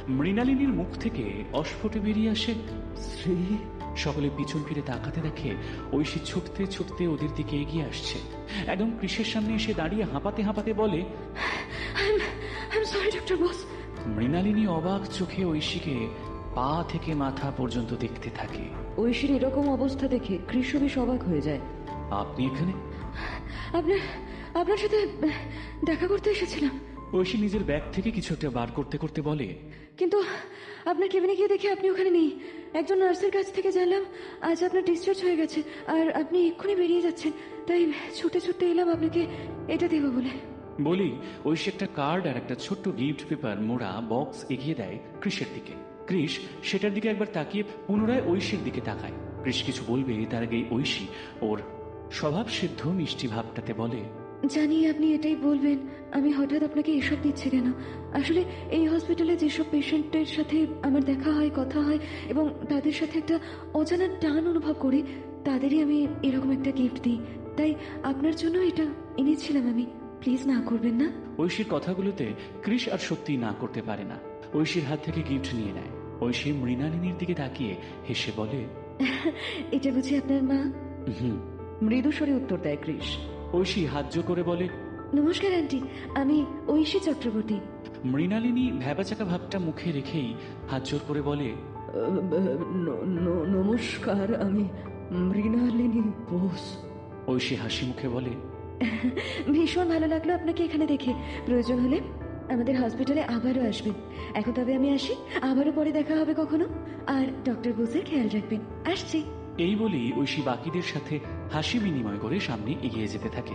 মৃণালিনীর মুখ থেকে অস্ফুটে বেরিয়ে আসে, শ্রী। সকলে পিছন ফিরে তাকাতে দেখে ঐশী ছুটতে ছুটতে ওদের দিকে এগিয়ে আসছে। একদম কৃষের সামনে এসে দাঁড়িয়ে হাঁপাতে হাঁপাতে বলে, I'm sorry, Dr. Bose. Mrinalini অবাক চোখে ঐশীকে পা থেকে মাথা পর্যন্ত দেখতে থাকে। ঐশীর এরকম অবস্থা দেখে কৃষ বেশ অবাক হয়ে যায়। আপনি এখানে? আপনার সাথে দেখা করতে এসেছিলাম। ঐশী নিজের ব্যাগ থেকে কিছু একটা বার করতে করতে বলে, কিন্তু আপনার কেবিনে গিয়ে দেখি আপনি ওখানে নেই। একজন নার্সের কাছ থেকে জানলাম আজ আপনার ডিসচার্জ হয়ে গেছে আর আপনি এক্ষুনি বেরিয়ে যাচ্ছেন। তাই ছুটে ছুটে এলাম আপনাকে এটা দেবো বলে। বলি ঐশী একটা কার্ড আর একটা ছোট্ট গিফট পেপার মোড়া বক্স এগিয়ে দেয় ক্রিসের দিকে। ক্রিস সেটার দিকে একবার তাকিয়ে পুনরায় ঐশীর দিকে তাকায়। ক্রিস কিছু বলবে তার আগে ঐশী ওর স্বভাব সিদ্ধ মিষ্টি ভাবটাতে বলে, জানি আপনি এটাই বলবেন। আমি হঠাৎ আপনাকে এসব দিচ্ছি কেন, আসলে এই হসপিটালে যেসব পেশেন্টের সাথে আমার দেখা হয়, কথা হয় এবং তাদের সাথে একটা অজানা টান অনুভব করি, তাদেরই আমি এরকম একটা গিফট দিই। তাই আপনার জন্য এটা এনেছিলাম আমি। প্লিজ না করবেন না। ঐশীর কথাগুলোতে ক্রিস আর সত্যি না করতে পারে না। ঐশীর হাত থেকে গিফট নিয়ে নেয়। ঐশী মৃণালিনীর দিকে তাকিয়ে হেসে বলে, এটা বুঝি আপনার মা? হুম। মৃদু স্বরে উত্তর দেয় ক্রিস। ঐশী হাত জোর করে বলে, নমস্কার আন্টি, আমি ঐশী চক্রবর্তী। মৃণালিনী ভ্যাবাচাকা ভাবটা মুখে রেখেই হাত জোর করে বলে, নমস্কার, আমি মৃণালিনী বোস। ঐশী হাসি মুখে বলে, ভীষণ ভালো লাগলো আপনাকে এখানে দেখে। প্রয়োজন হলে আমাদের হসপিটালে আবারও আসবেন। এখন তবে আমি আসি, আবারও পরে দেখা হবে কখনো। আর ডক্টর বোসের খেয়াল রাখবেন। আসছি। এই বলেই ঐশী বাকিদের সাথে হাসি বিনিময় করে সামনে এগিয়ে যেতে থাকে।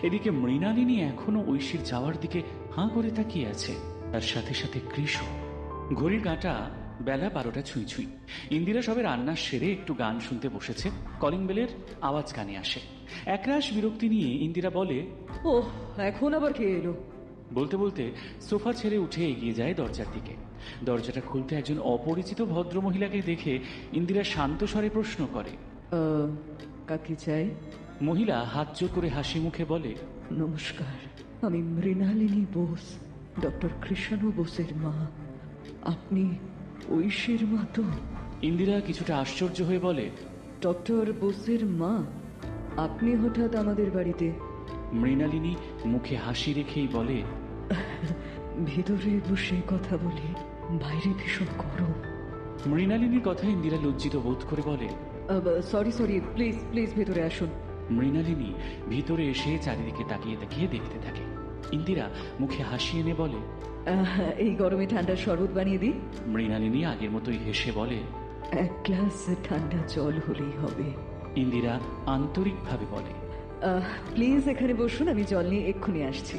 এদিকে মৃণালিনী এখনো ঐশীর যাওয়ার দিকে হাঁ করে তাকিয়ে আছে। তার সাথে সাথে কৃষও। ঘড়ির কাঁটা বেলা 12টা ছুঁই ছুঁই। ইন্দিরা সবে রান্না সেরে একটু গান শুনতে বসেছে। কলিং বেলের আওয়াজ কানে আসে। একরাশ বিরক্তি নিয়ে ইন্দিরা বলে, ওহ, এখন আবার কে এলো? বলতে বলতে সোফা ছেড়ে উঠে এগিয়ে যায় দরজার দিকে। দরজাটা খুলতে একজন অপরিচিত ভদ্র মহিলাকে দেখে ইন্দিরা শান্ত স্বরে প্রশ্ন করে, কাকে চাই? মহিলা হাত জোর করে হাসি মুখে বলে, নমস্কার, আমি মৃণালিনী বোস, ডক্টর কৃষ্ণ বোসের মা। আপনি ঐশীর মা তো? ইন্দিরা কিছুটা আশ্চর্য হয়ে বলে, ডক্টর বোসের মা? আপনি হঠাৎ আমাদের বাড়িতে? মৃণালিনী মুখে হাসি রেখেই বলে, ভেতরে বসে কথা বলি, বাইরে ভীষণ গরম। মৃণালিনীর কথা ইন্দিরা লজ্জিত বোধ করে বলে, সরি, প্লিজ প্লিজ ভেতরে আসুন। মৃণালিনী ভিতরে এসে চারিদিকে তাকিয়ে তাকিয়ে দেখতে থাকে। ইন্দিরা মুখে হাসি এনে বলে, এই গরমে ঠান্ডা শরবত বানিয়ে দিই। মৃণালিনী আগের মতোই হেসে বলে, এক গ্লাস ঠান্ডা জল হলেই হবে। ইন্দিরা আন্তরিকভাবে বলে, প্লিজ এখানে বসুন, আমি জল নিয়ে এক্ষুনি আসছি।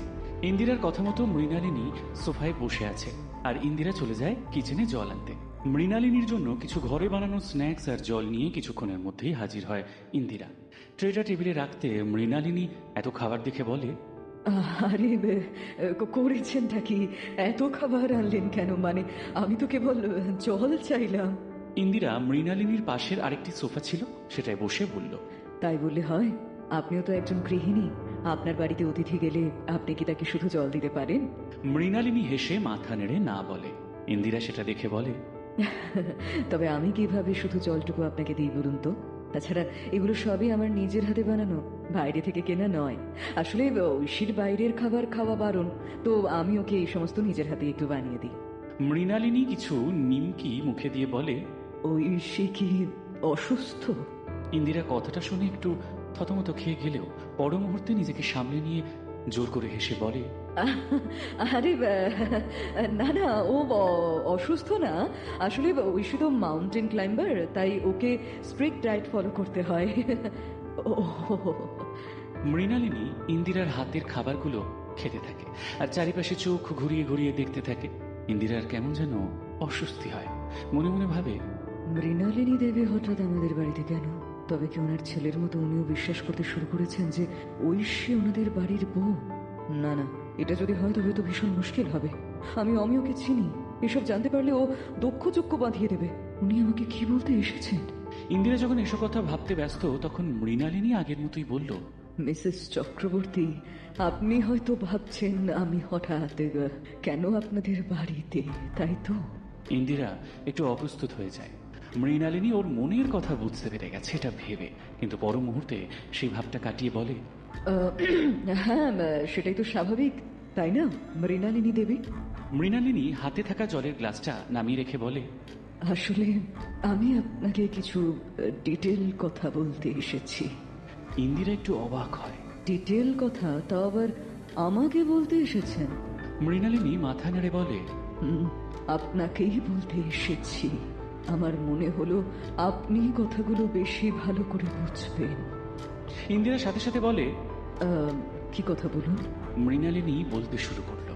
ইন্দিরার কথা মতো মৃণালিনী সোফায় বসে আছে আর ইন্দিরা চলে যায় কিচেনে জল আনতে। মৃণালিনীর জন্য কিছু ঘরে বানানো স্ন্যাক্স আর জল নিয়ে কিছুক্ষণের মধ্যেই হাজির হয় ইন্দিরা। ট্রেটা টেবিলে রাখতে মৃণালিনী এত খাবার দেখে বলে, আরে করেছেনটা কি? এত খাবার আনলেন কেন? মানে আমি তো কেবল জল চাইলাম। ইন্দিরা মৃণালিনীর পাশের আরেকটি সোফা ছিল, সেটায় বসে বলল, তাই বললে হয়? আপনিও তো একজন গৃহিণী। আপনার বাড়িতে অতিথি গেলে আপনি কি তাকে শুধু জল দিতে পারেন? মৃণালিনী হেসে মাথা নেড়ে না বলে। ইন্দিরা সেটা দেখে বলে, তবে আমি কিভাবে শুধু জলটুকু আপনাকে দিই বলুন তো? তাছাড়া এগুলো সবই আমার নিজের হাতে বানানো, বাইরে থেকে কেনা নয়। আসলে ঐশীর বাইরের খাবার খাওয়া বারণ, তো আমি ওকে এই সমস্ত নিজের হাতে একটু বানিয়ে দিই। মৃণালিনী কিছু নিমকি মুখে দিয়ে বলে, ঐশী কি অসুস্থ? ইন্দিরা কথাটা শুনে একটু থতমত খেয়ে গেলেও পর মুহূর্তে নিজেকে সামলে নিয়ে জোর করে হেসে বলে, আরে না না, ও অসুস্থ না। আসলে ঐশী তো মাউন্টেন ক্লাইম্বার, তাই ওকে স্ট্রিক্ট ডায়েট ফলো করতে হয়। মৃণালিনী ইন্দিরার হাতের খাবারগুলো খেতে থাকে আর চারিপাশে চোখ ঘুরিয়ে ঘুরিয়ে দেখতে থাকে। ইন্দিরার কেমন যেন অস্বস্তি হয়। মনে মনে ভাবে, মৃণালিনী দেবী হঠাৎ আমাদের বাড়িতে কেন? তবে কি ওনার ছেলের মতো উনিও বিশ্বাস করতে শুরু করেছেন যে ঐশী ওনাদের বাড়ির বউ? না না, এটা যদি হয় তবে তো ভীষণ মুশকিল হবে। আমি ওকে চিনি, এসব জানতে পারলে ও দক্ষ চক্ষ বাঁধিয়ে দেবে। উনি আমাকে কি বলতে এসেছেন? ইন্দিরা যখন এসব কথা ভাবতে ব্যস্ত তখন মৃণালিনী আগের মতোই বলল, মিসেস চক্রবর্তী, আপনি হয়তো ভাবছেন আমি হঠাৎ কেন আপনাদের বাড়িতে, তাই তো? ইন্দিরা একটু অপ্রস্তুত হয়ে যায়। মৃণালিনী ওর মনের কথা বুঝতে পেরে গেছে এটা ভেবে, কিন্তু পর মুহূর্তে সেই ভাবটা কাটিয়ে বলে, হ্যাঁ, সেটাই তো স্বাভাবিক, তাই না মৃণালিনী দেবী? মৃণালিনী হাতে থাকা জলের গ্লাসটা নামিয়ে রেখে বলে, আসলে আমি আপনাকে কিছু ডিটেল কথা বলতে এসেছি। ইন্দিরা একটু অবাক হয়। ডিটেল কথা? তা আবার আমাকে বলতে এসেছেন? মৃণালিনী মাথা নেড়ে বলে, আপনাকেই বলতে এসেছি। আমার মনে হলো আপনি কথাগুলো বেশি ভালো করে বুঝবেন। ইন্দিরা সাথে সাথে বলে, কি কথা বলুন? মৃণালিনী বলতে শুরু করলো।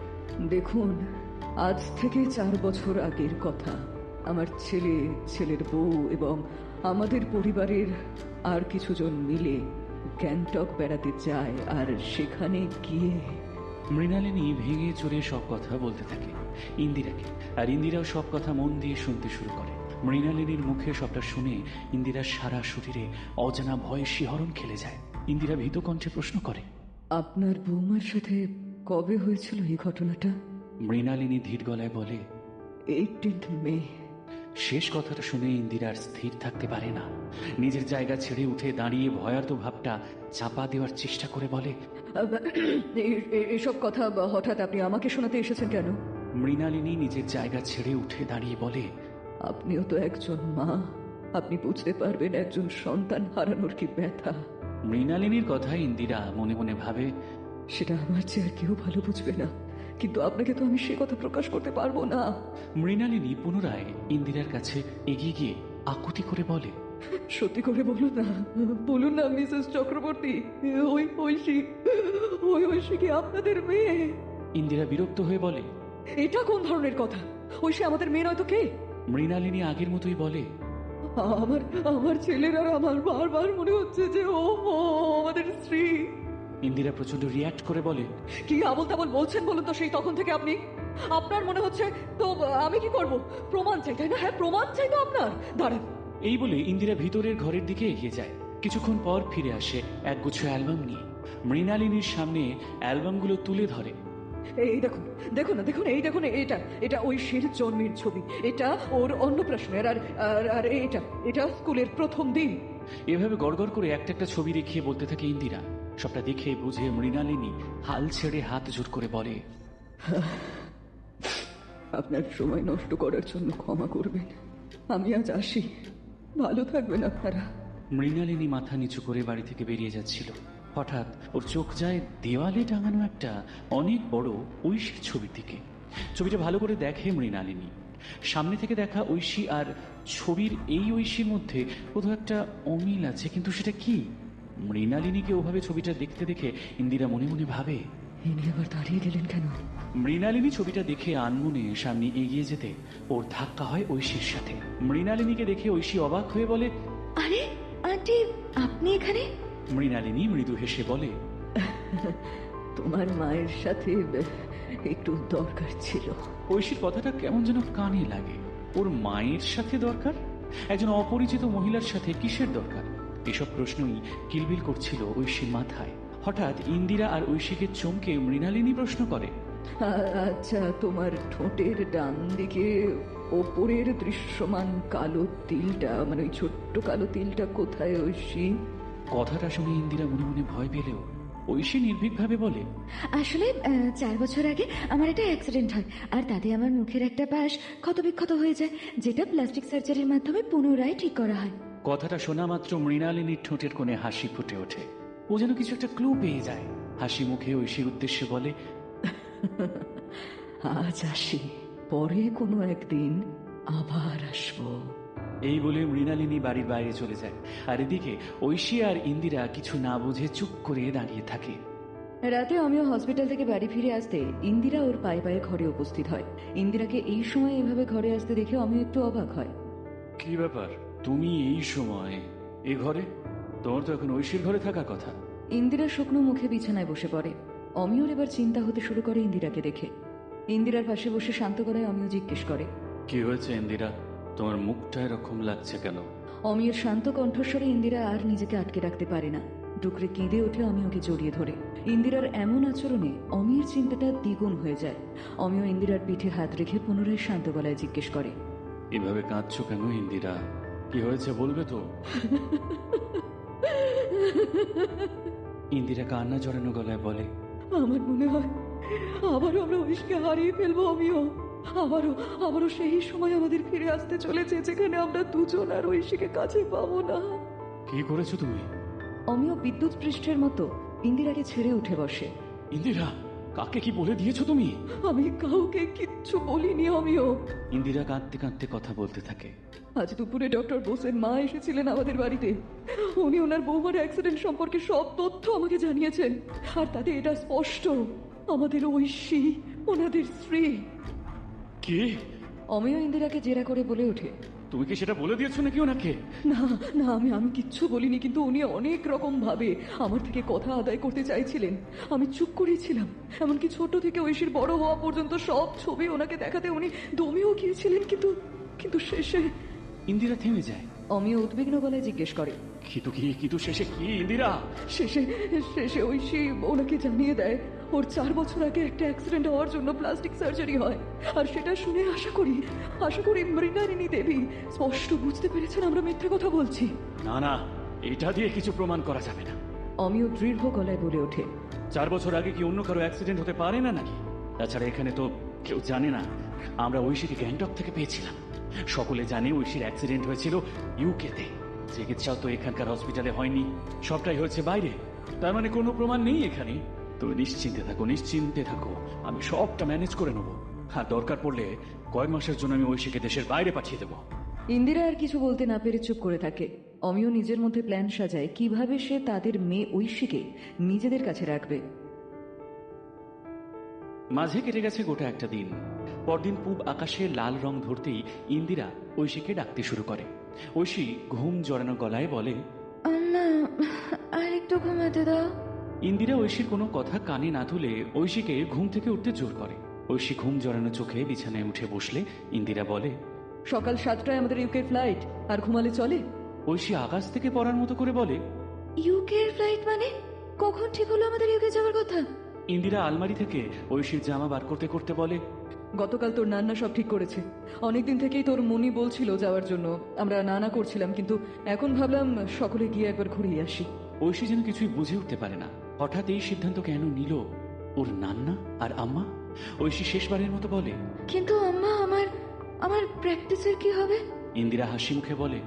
দেখুন, আজ থেকে 4 বছর আগের কথা। আমার ছেলে, ছেলের বউ এবং আমাদের পরিবারের আর কিছুজন মিলে গ্যাংটক বেড়াতে যায়, আর সেখানে গিয়ে মৃণালিনী ভেঙে চড়ে সব কথা বলতে থাকে ইন্দিরাকে, আর ইন্দিরাও সব কথা মন দিয়ে শুনতে শুরু করে। মৃণালিনীর মুখে সবটা শুনে ইন্দিরার সারা শরীরে অজানা ভয়ে শিহরণ খেলে যায়। ইন্দিরা ভীত কণ্ঠে প্রশ্ন করে, আপনার বৌমার সাথে কবে হয়েছিল এই ঘটনাটা? মৃণালিনী ধীর গলায় বলে, 18th মে। শেষ কথাটা শুনে ইন্দিরা আর স্থির থাকতে পারে না। নিজের জায়গা ছেড়ে উঠে দাঁড়িয়ে ভয়ার্ত ভাবটা চাপা দেওয়ার চেষ্টা করে বলে, এসব কথা হঠাৎ আপনি আমাকে শোনাতে এসেছেন কেন? মৃণালিনী নিজের জায়গা ছেড়ে উঠে দাঁড়িয়ে বলে, আপনিও তো একজন মা, আপনি বুঝতে পারবেন একজন সন্তান হারানোর কি ব্যথা। মৃণালিনীর কথায় ইন্দিরা মনে মনে ভাবে, সেটা আমার চেয়ে আর কেউ ভালো বুঝবে না, কিন্তু আপনাকে তো আমি সে কথা প্রকাশ করতে পারবো না। মৃণালিনী পুনরায় ইন্দিরার কাছে এগিয়ে গিয়ে আকুতি করে বলে, সত্যি করে বলুন না, বলুন না মিসেস চক্রবর্তী, ওই ঐশী কি আপনাদের মেয়ে? ইন্দিরা বিরক্ত হয়ে বলে, এটা কোন ধরনের কথা? ঐশী আমাদের মেয়ে নয় তো কে? মৃণালিনী আগের মতোই বলে, আমার ছেলের আর আমার বারবার মনে হচ্ছে যে ও আমাদের স্ত্রী। ইন্দিরা প্রচন্ড রিয়াক্ট করে বলে, কি আবল তাবল বলছেন বলুন তো? সেই তখন থেকে আপনি, আপনার মনে হচ্ছে তো আমি কি করব? প্রমাণ চাই, তাই না? হ্যাঁ, প্রমাণ চাই তো আপনার। দাঁড়ান। এই বলে ইন্দিরা ভিতরের ঘরের দিকে এগিয়ে যায়। কিছুক্ষণ পর ফিরে আসে একগুচ্ছ অ্যালবাম নিয়ে। মৃণালিনীর সামনে অ্যালবামগুলো তুলে ধরে। এই দেখুন, দেখুন না, দেখুন, এই দেখুন, এটা ঐশীর জন্মের ছবি, এটা ওর অন্নপ্রাশনের, আর এটা স্কুলের প্রথম দিন। এভাবে গড়গড় করে একটা একটা ছবি দেখিয়ে বলতে থাকে ইন্দিরা। সবটা দেখে বুঝে মৃণালিনী হাল ছেড়ে হাত জোর করে বলে, আপনার সময় নষ্ট করার জন্য ক্ষমা করবেন, আমি আজ আসি। ভালো থাকবেন আপনারা। মৃণালিনী মাথা নিচু করে বাড়ি থেকে বেরিয়ে যাচ্ছিল। হঠাৎ ওর চোখ যায় দেওয়ালে টাঙানো একটা অনেক বড় ঐশীর ছবির দিকে। ছবিটা ভালো করে দেখে মৃণালিনী। সামনে থেকে দেখা ঐশী আর ছবির এই ঐশীর মধ্যে কোথাও একটা অমিল আছে, কিন্তু সেটা কি? মৃণালিনীকে ওভাবে ছবিটা দেখতে দেখে ইন্দিরা মনে মনে ভাবে, ইনি আবার দাঁড়িয়ে গেলেন কেন? মৃণালিনী ছবিটা দেখে আনমনে সামনে এগিয়ে যেতে ওর ধাক্কা হয় ঐশীর সাথে। মৃণালিনীকে দেখে ঐশী অবাক হয়ে বলে, আরে আন্টি, আপনি এখানে? মৃণালিনী মৃদু হেসে বলে, তোমার মায়ের সাথে একটু দরকার ছিল। ঐশীর কথাটা কেমন যেন কানে লাগে। ওর মায়ের সাথে দরকার? একজন অপরিচিত মহিলার সাথে কিসের দরকার? এসব প্রশ্নই কিলবিল করছিল ঐশীর মাথায়। হঠাৎ ইন্দিরা আর ঐশীকে চমকে মৃণালিনী প্রশ্ন করে, আচ্ছা, তোমার ঠোঁটের ডান দিকে ওপরের দৃশ্যমান কালো তিলটা, মানে ওই ছোট্ট কালো তিলটা কোথায় ঐশী? কথাটা শুনে ইন্দিরা মনে মনে ভয় পেলেও ঐশী নির্ভীকভাবে বলে, আসলে 4 বছর আগে আমার একটা অ্যাক্সিডেন্ট হয়, আর তাতে আমার মুখের একটা পাশ ক্ষতবিক্ষত হয়ে যায়, যেটা প্লাস্টিক সার্জারির মাধ্যমে পুনরায় ঠিক করা হয়। কথাটা শোনা মাত্র মৃণালিনীর ঠোঁটের কোণে হাসি ফুটে ওঠে। ও যেন কিছু একটা ক্লু পেয়ে যায়। হাসি মুখে ঐশীর উদ্দেশ্যে বলে, আজ আসি, পরে কোনো একদিন আবার আসবো। এই বলে মৃণালিনী বাড়ির বাইরে চলে যায়। আর এদিকে ঐশী আর ইন্দিরা কিছু না বুঝে চুপ করে দাঁড়িয়ে থাকে। রাতে আমিও হসপিটাল থেকে বাড়ি ফিরে আসতে ইন্দিরা ওর পায়ে পায়ে ঘরে উপস্থিত হয়। ইন্দিরাকে এই সময় এভাবে ঘরে আসতে দেখে আমি একটু অবাক হয়। কি ব্যাপার, তুমি এই সময় এ ঘরে? তোমার তো এখন ঐশীর ঘরে থাকার কথা। ইন্দিরা শুকনো মুখে বিছানায় বসে পড়ে। অমিয়র এবার চিন্তা হতে শুরু করে ইন্দিরাকে দেখে। ইন্দিরার পাশে বসে শান্ত গলায় অমিয় জিজ্ঞেস করে, কি হয়েছে ইন্দিরা, তোমার মুখটা এরকম লাগছে কেন? অমিয়ের শান্ত কণ্ঠস্বরে ইন্দিরা আর নিজেকে আটকে রাখতে পারে না। ডুকরে কেঁদে ওঠে অমিয়কে জড়িয়ে ধরে। ইন্দিরার এমন আচরণে অমিয়ের চিন্তাটা দ্বিগুণ হয়ে যায়। অমিয় ইন্দিরার পিঠে হাত রেখে পুনরায় শান্ত গলায় জিজ্ঞেস করে, এভাবে কাঁদছো কেন ইন্দিরা? কি হয়েছে বলবে তো? ইন্দিরা কান্না জড়ানো গলায় বলে, আমার মনে হয় আবারও আমরা ঐশীকে হারিয়ে ফেলবো। আমিও আবারও সেই সময় আমাদের ফিরে আসতে চলেছে, যেখানে আমরা দুজন আর ঐশীকে কাছে পাবো না। কি করেছো তুমি? অমিয় বিদ্যুৎ পৃষ্ঠের মতো ইন্দিরাকে ছেড়ে উঠে বসে। ইন্দিরা, কাকে কি বলে দিয়েছো তুমি? আমি কাউকে কিচ্ছু বলিনি আমিও। ইন্দিরা কাঁদতে কাঁদতে কথা বলতে থাকে। আজ দুপুরে ডক্টর বোসের মা এসেছিলেন আমাদের বাড়িতে। উনি ওনার বৌমার অ্যাক্সিডেন্ট সম্পর্কে সব তথ্য আমাকে জানিয়েছেন, আর তাতে এটা স্পষ্ট আমাদের ঐশী ওনাদের স্ত্রী। কি? আমিও ইন্দিরাকে জেরা করে বলে ওঠে, তুমি কি সেটা বলে দিয়েছো নাকি ওনাকে? না না, আমি কিচ্ছু বলিনি, কিন্তু উনি অনেক রকম ভাবে আমার থেকে কথা আদায় করতে চাইছিলেন। আমি চুপ করেছিলাম। এমনকি ছোট থেকে ঐশীর বড় হওয়া পর্যন্ত সব ছবি ওনাকে দেখাতে উনি দমেও গিয়েছিলেন, কিন্তু শেষে। ইন্দিরা থেমে যায়। আমিও উদ্বিগ্ন গলায় জিজ্ঞেস করে, কিন্তু শেষে কি ইন্দিরা? শেষে ঐশী ওনাকে জানিয়ে দেয় ওর 4 বছর আগে একটা অ্যাক্সিডেন্ট হওয়ার জন্য প্লাস্টিক সার্জারি হয়। আর সেটা শুনে আশা করি মৃণালিনী দেবী স্পষ্ট বুঝতে পেরেছেন আমরা মিথ্যে কথা বলছি। না, এটা দিয়ে কিছু প্রমাণ করা যাবে না। আমিও দৃঢ় গলায় বলে ওঠে, 4 বছর আগে কি অন্য কারো অ্যাক্সিডেন্ট হতে পারে না নাকি? তাছাড়া এখানে তো কেউ জানে না আমরা ঐশীকে গ্যাংটক থেকে পেয়েছিলাম। সকলে জানে ঐশীর অ্যাক্সিডেন্ট হয়েছিল ইউকেতে। চিকিৎসাও তো এখানকার হসপিটালে হয়নি, সবটাই হয়েছে বাইরে। তার মানে কোনো প্রমাণ নেই এখানে। তুমি নিশ্চিন্তে থাকো, আমি সবটা ম্যানেজ করে নেবো। আর দরকার পড়লে কয়েক মাসের জন্য আমি ঐশীকে দেশের বাইরে পাঠিয়ে দেবো। ইন্দিরা আর কিছু বলতে না পেরে চুপ করে থাকে। অমিও নিজের মধ্যে প্ল্যান সাজায় কিভাবে সে তাদের মেয়ে ঐশীকে নিজেদের কাছে রাখবে। মাঝে কেটে গেছে গোটা একটা দিন। পরদিন পূব আকাশে লাল রং ধরতেই ইন্দিরা ঐশীকে ডাকতে শুরু করে। ঐশী ঘুম জড়ানো গলায় বলে, আম্মা আর একটু ঘুমাতে দাও। ইন্দিরা ঐশীর কোনো কথা কানে না তুলে ঐশীকে ঘুম থেকে উঠতে জোর করে। ঐশী ঘুম জড়ানো চোখে বিছানায় উঠে বসলে ইন্দিরা বলে, সকাল 7টায় আমাদের ইউকে ফ্লাইট, আর ঘুমালে চলে? ঐশী আকাশ থেকে পড়ার মতো করে বলে, ইউকে ফ্লাইট মানে? কখন ঠিক হলো আমাদের ইউকে যাওয়ার কথা? ইন্দিরা আলমারি থেকে ঐশীর জামা বার করতে করতে বলে, গতকাল তোর নান্না সব ঠিক করেছে। অনেকদিন থেকেই তোর মনি বলছিল যাওয়ার জন্য, আমরা না করছিলাম, কিন্তু এখন ভাবলাম সকলে গিয়ে একবার ঘুরিয়ে আসি। ঐশী যেন কিছুই বুঝে উঠতে পারে না। হঠাৎ এই সিদ্ধান্ত কেন নিল ওর নান্না আর আম্মা? ঐশী শেষবারের মতো বলে, কিন্তু আম্মা আমার প্র্যাকটিসের কি হবে? ইন্দিরা হাসি মুখে বলে,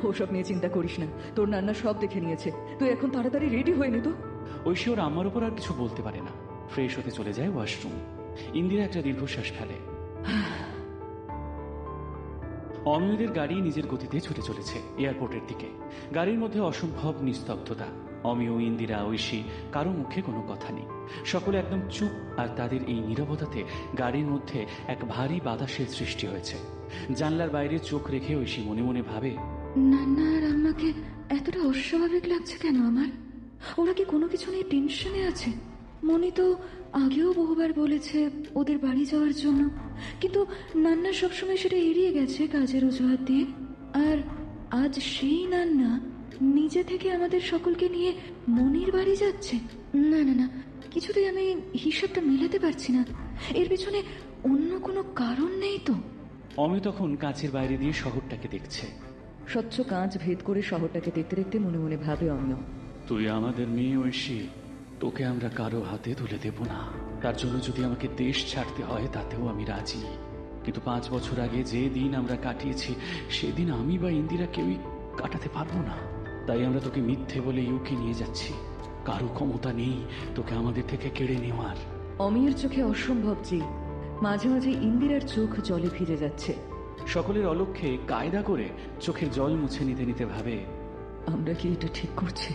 ওসব নিয়ে চিন্তা করিস না, তোর নান্না সব দেখে নিয়েছে। তুই এখন তাড়াতাড়ি রেডি হয়ে নে তো। ঐশী ওর আম্মার উপর আর কিছু বলতে পারে না। ফ্রেশ হতে চলে যায় ওয়াশরুম। ইন্দিরা একটা দীর্ঘশ্বাস ফেলে। অমিয়দের গাড়ি নিজের গতিতে ছুটে চলেছে এয়ারপোর্টের দিকে। গাড়ির মধ্যে অসম্ভব নিস্তব্ধতা। অমিয়, ইন্দিরা, ঐশী কারো মুখে কোনো কথা নেই। সকলে একদম চুপ। আর তাদের এই নীরবতাতে গাড়ির মধ্যে এক ভারী বাতাসের সৃষ্টি হয়েছে। জানলার বাইরে চোখ রেখে ঐশী মনে মনে ভাবে, নান্না আর আম্মাকে এতটা অস্বাভাবিক লাগছে কেন আমার? ওরা কি কোনো কিছু নিয়ে টেনশনে আছে? মনি তো আগেও বহুবার বলেছে ওদের বাড়ি যাওয়ার জন্য, কিন্তু নান্না সবসময় সেটা এড়িয়ে গেছে কাজের অজুহাত দিয়ে। আর আজ সেই নান্না নিজে থেকে আমাদের সকলকে নিয়ে মনির বাড়ি যাচ্ছে। না, কিছুতেই আমি হিসাবটা মেলাতে পারছি না। এর পিছনে অন্য কোনো কারণ নেই তো? অমিয় তখন কাঁচের বাইরে দিয়ে শহরটাকে দেখছে। স্বচ্ছ কাঁচ ভেদ করে শহরটাকে দেখতে দেখতে মনে মনে ভাবে অমিয়, তুই আমাদের মেয়ে ঐশী, তোকে আমরা কারো হাতে তুলে দেব না। তার জন্য যদি আমাকে দেশ ছাড়তে হয় তাতেও আমি রাজি। কিন্তু 5 বছর আগে যে দিন আমরা কাটিয়েছি সেদিন আমি বা ইন্দিরা কেউই কাটাতে পারবো না। তাই আমরা তোকে মিথ্যে বলে ইউকে নিয়ে যাচ্ছি। কারো ক্ষমতা নেই তোকে আমাদের থেকে কেড়ে নেওয়ার। অমিয়ের চোখে অসম্ভব জেদ। মাঝে মাঝে ইন্দিরার চোখ জলে ভিজে যাচ্ছে। সকলের অলক্ষ্যে কায়দা করে চোখের জল মুছে নিতে নিতে ভাবে, আমরা কি এটা ঠিক করছি?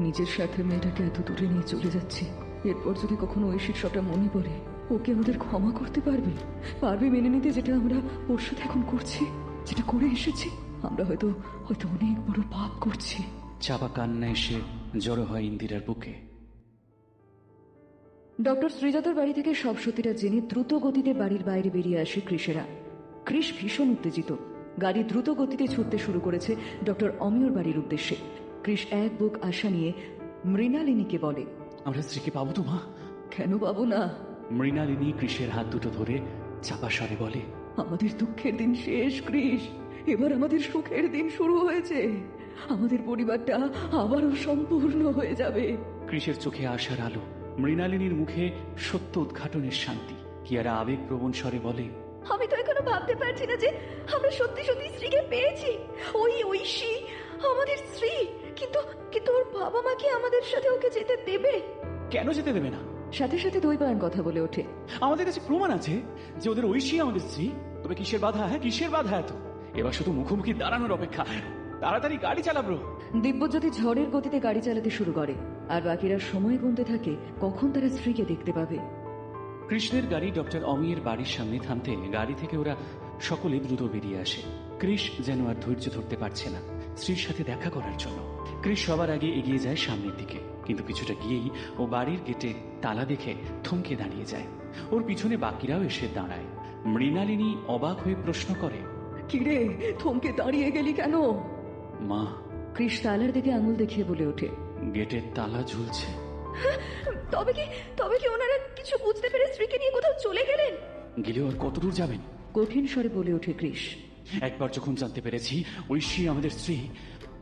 নিজের সাথে মেয়েটাকে এত দূরে নিয়ে চলে যাচ্ছি। এরপর যদি কখনো ঐশীর সবটা মনে পড়ে, ওকে আমাদের ক্ষমা করতে পারবে মেনে নিতে যেটা আমরা ওর সাথে এখন করছি, যেটা করে এসেছি? আমরা হয়তো অনেক বড় পাপ করছি। চাপা কান্না এসে জড়ো হয় ইন্দিরার বুকে। ডক্টর শ্রীজাতর বাড়ি থেকে সব সত্যিটা জেনে দ্রুত গতিতে বাড়ির বাইরে বেরিয়ে আসে কৃষেরা। কৃষ ভীষণ উত্তেজিত। গাড়ি দ্রুত গতিতে ছুটতে শুরু করেছে ডক্টর অমিয়র বাড়ির উদ্দেশ্যে। কৃষ এক বুক আশা নিয়ে মৃণালিনীকে বলে, আমরা স্ত্রীকে পাবো তো মা? কেন পাবো না? মৃণালিনী কৃষের হাত দুটো ধরে চাপা স্বরে বলে, আমাদের দুঃখের দিন শেষ কৃষ, এবার আমাদের সুখের দিন শুরু হয়েছে। আমাদের পরিবারটা আবারও সম্পূর্ণ হয়ে যাবে। কৃষের চোখে আশার আলো, মৃণালিনীর মুখে সত্য উদ্ঘাটনের শান্তি। কিয়ারা আবেগপ্রবণ স্বরে বলে, আমি তো এখনো ভাবতে পারছি না যে আমরা সত্যি সত্যি স্ত্রীকে পেয়েছি। ওই ঐশী আমাদের স্ত্রী। কিন্তু ওর বাবা মা কি আমাদের সাথে ওকে যেতে দেবে? কেন যেতে দেবে না? সাথে সাথে দৈবায়ন কথা বলে ওঠে। আমাদের কাছে প্রমাণ আছে যে ওদের ঐশী আমাদের স্ত্রী। তবে কিসের বাধা? হ্যাঁ, কিসের বাধা এত? এবার শুধু মুখোমুখি দাঁড়ানোর অপেক্ষা। তাড়াতাড়ি গাড়ি চালাবো। দিব্যজ্যোতি ঝড়ের গতিতে গাড়ি চালাতে শুরু করে, আর বাকিরা সময় গুনতে থাকে কখন তারা স্ত্রীকে দেখতে পাবে। কৃষ্ণের গাড়ি ডক্টর অমিয়ের বাড়ির সামনে থামতে গাড়ি থেকে ওরা সকলে দ্রুত বেরিয়ে আসে। কৃষ যেন আর ধৈর্য ধরতে পারছে না স্ত্রীর সাথে দেখা করার জন্য। কৃষ সবার আগে এগিয়ে যায় সামনের দিকে, কিন্তু কিছুটা গিয়েই ও বাড়ির গেটে তালা দেখে থমকে দাঁড়িয়ে যায়। ওর পিছনে বাকিরাও এসে দাঁড়ায়। মৃণালিনী অবাক হয়ে প্রশ্ন করে, কিরে, থমকে দাঁড়িয়ে গেলি কেন? মা। কৃষ তালার দিকে আঙুল দেখিয়ে বলে ওঠে, গেটের তালা ঝুলছে। তবে কি ওনারা কিছু বুঝতে পেরে স্ত্রীকে নিয়ে কোথাও চলে গেলেন? গেলেও আর কত দূর যাবেন? কঠিন স্বরে বলে ওঠে কৃষ। একবার যখন জানতে পেরেছি ঐশী আমাদের স্ত্রী,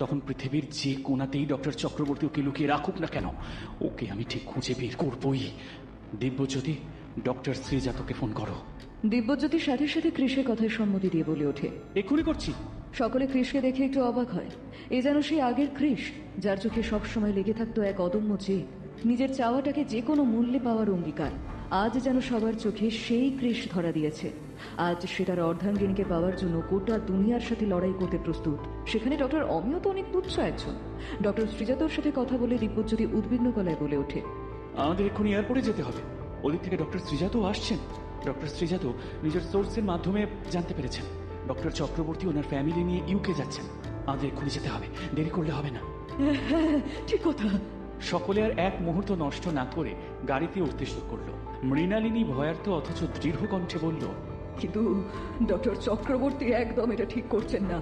তখন পৃথিবীর যে কোনাতেই ডক্টর চক্রবর্তী ওকে লুকিয়ে রাখুক না কেন, ওকে আমি ঠিক খুঁজে বের করবই। দিব্যজ্যোতি, ডক্টর শ্রীজাতকে ফোন করো। দিব্যজ্যোতির সাথে সাথে কৃষের কথায় সম্মতি দিয়ে বলে ওঠে। এক্ষুনি করছি। সকলে কৃষকে দেখে একটু অবাক হয়। এ যেন সেই আগের কৃষ, যার চোখে সবসময় লেগে থাকতো এক অদম্য জেদ, নিজের চাওয়াটাকে যে কোনো মূল্যে পাওয়ার অঙ্গীকার। আজ যেন সবার চোখে সেই কৃষ ধরা দিয়েছে। আজ সে তার অর্ধাঙ্গিনীকে পাওয়ার জন্য গোটা দুনিয়ার সাথে লড়াই করতে প্রস্তুত। সেখানে ডক্টর অমিয় তো অনেক তুচ্ছ একজন। ডক্টর শ্রীজাতর সাথে কথা বলে দিব্যজ্যোতি উদ্বিগ্ন গলায় বলে ওঠে, আমাদের এক্ষুনি এয়ারপোর্টে যেতে হবে। ওদিক থেকে ডক্টর শ্রীজাতও আসছেন। ডক্টর শ্রীজাত নিজের সোর্সের মাধ্যমে জানতে পেরেছেন ডক্টর চক্রবর্তী ওনার ফ্যামিলি নিয়ে ইউকে যাচ্ছেন। আমাদের এক্ষুনি যেতে হবে, দেরি করলে হবে না। হ্যাঁ, ঠিক কথা। সকলে আর এক মুহূর্ত নষ্ট না করে গাড়িতে উঠতে শুরু করলো। মৃণালিনী ভয়ার্ত অথচ দৃঢ় কণ্ঠে বলল, কিন্তু ডক্টর চক্রবর্তী একদম এটা ঠিক করছেন না।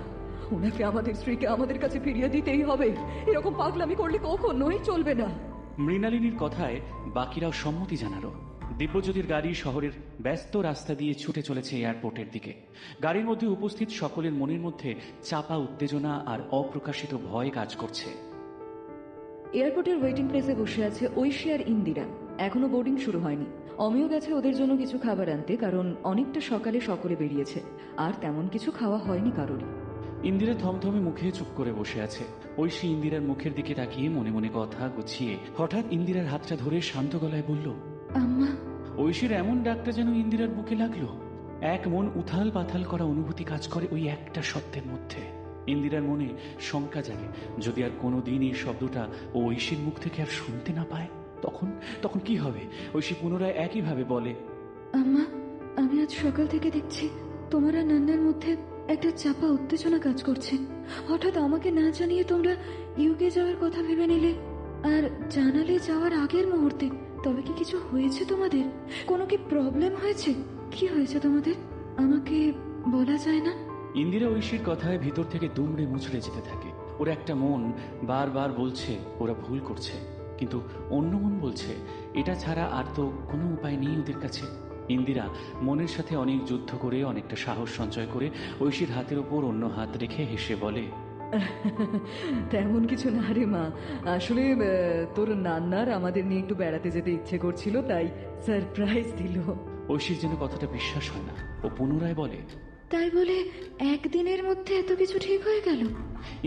ওনাকে আমাদের স্ত্রীকে আমাদের কাছে ফিরিয়ে দিতেই হবে। এরকম পাগলামি করলে কখনোই চলবে না। মৃণালিনীর কথায় বাকিরাও সম্মতি জানালো। দিব্যজ্যোতির গাড়ি শহরের ব্যস্ত রাস্তা দিয়ে ছুটে চলেছে এয়ারপোর্টের দিকে। গাড়ির মধ্যে উপস্থিত সকলের মনের মধ্যে চাপা উত্তেজনা আর অপ্রকাশিত ভয় কাজ করছে। এয়ারপোর্টের ওয়েটিং প্লেসে বসে আছে ঐশী আর ইন্দিরা। এখনো বোর্ডিং শুরু হয়নি। অমিয় গেছে ওদের জন্য কিছু খাবার আনতে, কারণ অনেকটা সকালে সকলে বেরিয়েছে আর তেমন কিছু খাওয়া হয়নি কারোরই। ইন্দিরা থমথমে মুখে চুপ করে বসে আছে। ঐশী ইন্দিরার মুখের দিকে তাকিয়ে মনে মনে কথা গুছিয়ে হঠাৎ ইন্দিরার হাতটা ধরে শান্ত গলায় বলল, আম্মা। ঐশীর এমন ডাকটা যেন ইন্দিরার বুকে লাগলো। এক মন উথাল পাথাল করা অনুভূতি কাজ করে ওই একটা শব্দের মধ্যে। ইন্দিরার মনে শঙ্কা জাগে, যদি আর কোনোদিন এই শব্দটা ও ঐশীর মুখ থেকে আর শুনতে না পায়, তখন কি হবে? ঐশী পুনরায় একইভাবে বলে, আম্মা, আমি আজ সকাল থেকে দেখছি তোমার আর নান্নার মধ্যে একটা চাপা উত্তেজনা কাজ করছে। হঠাৎ আমাকে না জানিয়ে তোমরা ইউকে যাওয়ার কথা ভেবে নিলে, আর জানালে যাওয়ার আগের মুহূর্তে। তবে কি কিছু হয়েছে তোমাদের? কোনো কি প্রবলেম হয়েছে? কি হয়েছে তোমাদের? আমাকে বলা যায় না? ইন্দিরা ঐশীর কথায় ভিতর থেকে দুমড়ে মুচড়ে যেতে থাকে। ওর একটা মন বারবার বলছে ওরা ভুল করছে, কিন্তু অন্য মন বলছে এটা ছাড়া আর তো কোনো উপায় নেই ওদের কাছে। ইন্দিরা মনের সাথে অনেক যুদ্ধ করে অনেকটা সাহস সঞ্চয় করে ঐশীর হাতের ওপর অন্য হাত রেখে হেসে বলে, তেমন কিছু না রে মা। আসলে তোর নান্নার আমাদের নিয়ে একটু বেড়াতে যেতে ইচ্ছে করছিল, তাই সারপ্রাইজ দিল। ঐশীর যেন কথাটা বিশ্বাস হয় না। ও পুনরায় বলে, তাই বলে একদিনের মধ্যে এত কিছু ঠিক হয়ে গেল?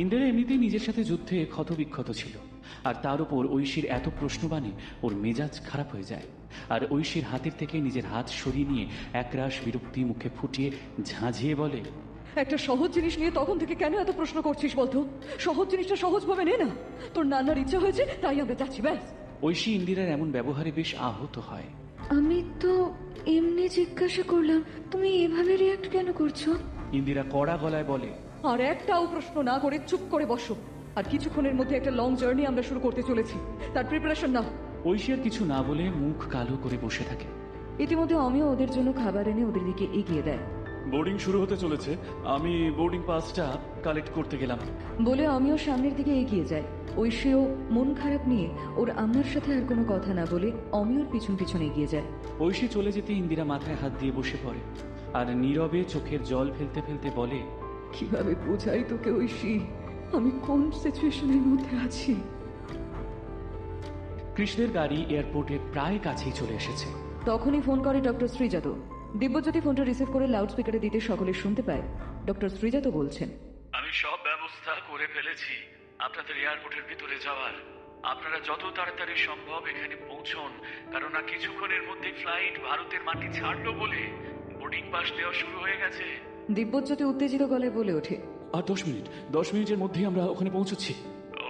ইন্দিরা এমনিতেই নিজের সাথে যুদ্ধে ক্ষতবিক্ষত ছিল, আর তার উপর ঐশীর এত প্রশ্নবাণে ওর মেজাজ খারাপ হয়ে যায়। আর ঐশীর হাতের থেকে নিজের হাত সরিয়ে নিয়ে একরাশ বিরক্তি মুখে ফুটিয়ে ঝাঁঝিয়ে বলে, একটা সহজ জিনিস নিয়ে তখন থেকে কেন এত প্রশ্ন করছিস বলতো? সহজ জিনিসটা সহজভাবে নে না। তোর নান্নার ইচ্ছা হয়েছে তাই আমরা যাচ্ছি, ব্যাস। ঐশী ইন্দিরার এমন ব্যবহারে বেশ আহত হয়। আমি তো এমনি জিজ্ঞাসা করলাম, তুমি এভাবে রিয়াক্ট কেন করছো? ইন্দিরা কড়া গলায় বলে, আর একটাও প্রশ্ন না করে চুপ করে বসো। আর কিছুক্ষণের মধ্যে একটা লং জার্নি আমরা শুরু করতে চলেছি, তার প্রিপারেশন নাও। ঐশী আর কিছু না বলে মুখ কালো করে বসে থাকে। ইতিমধ্যে আমিও ওদের জন্য খাবার এনে ওদের দিকে এগিয়ে দেয়। বোর্ডিং শুরু হতে চলেছে, আমি বোর্ডিং পাসটা কালেক্ট করতে গেলাম বলে আমিও সামনের দিকে এগিয়ে যাই। ঐশীও মন খারাপ নিয়ে ওর আম্মার সাথে আর কোনো কথা না বলে অমিয়র পিছন পিছন এগিয়ে যায়। ঐশী চলে যেতে ইন্দিরা মাথায় হাত দিয়ে বসে পড়ে আর নীরবে চোখের জল ফেলতে ফেলতে বলে, কিভাবে বোঝাই তোকে ঐশী, আমি কোন সিচুয়েশনের মধ্যে আছি। কৃষ্ণের গাড়ি এয়ারপোর্টের প্রায় কাছেই চলে এসেছে। তখনই ফোন করে ডক্টর শ্রীজাত। দিব্যজ্যোতি ফোনটা রিসিভ করে লাউড স্পিকারে দিতে সকলে শুনতে পায় ডক্টর শ্রীজাত বলছেন, আমি সব ব্যবস্থা করে ফেলেছি আপনাদের এয়ারপোর্টের ভিতরে যাওয়ার। আপনারা যত তাড়াতাড়ি সম্ভব এখানে পৌঁছন, কারণ আর কিছুক্ষণের মধ্যে ফ্লাইট ভারতের মাটি ছাড়লো বলে বোর্ডিং পাস দেওয়া শুরু হয়ে গেছে। দিব্যজ্যোতি উত্তেজিত গলায় বলে ওঠে। আর 10 মিনিটের মধ্যেই আমরা ওখানে পৌঁছচ্ছি।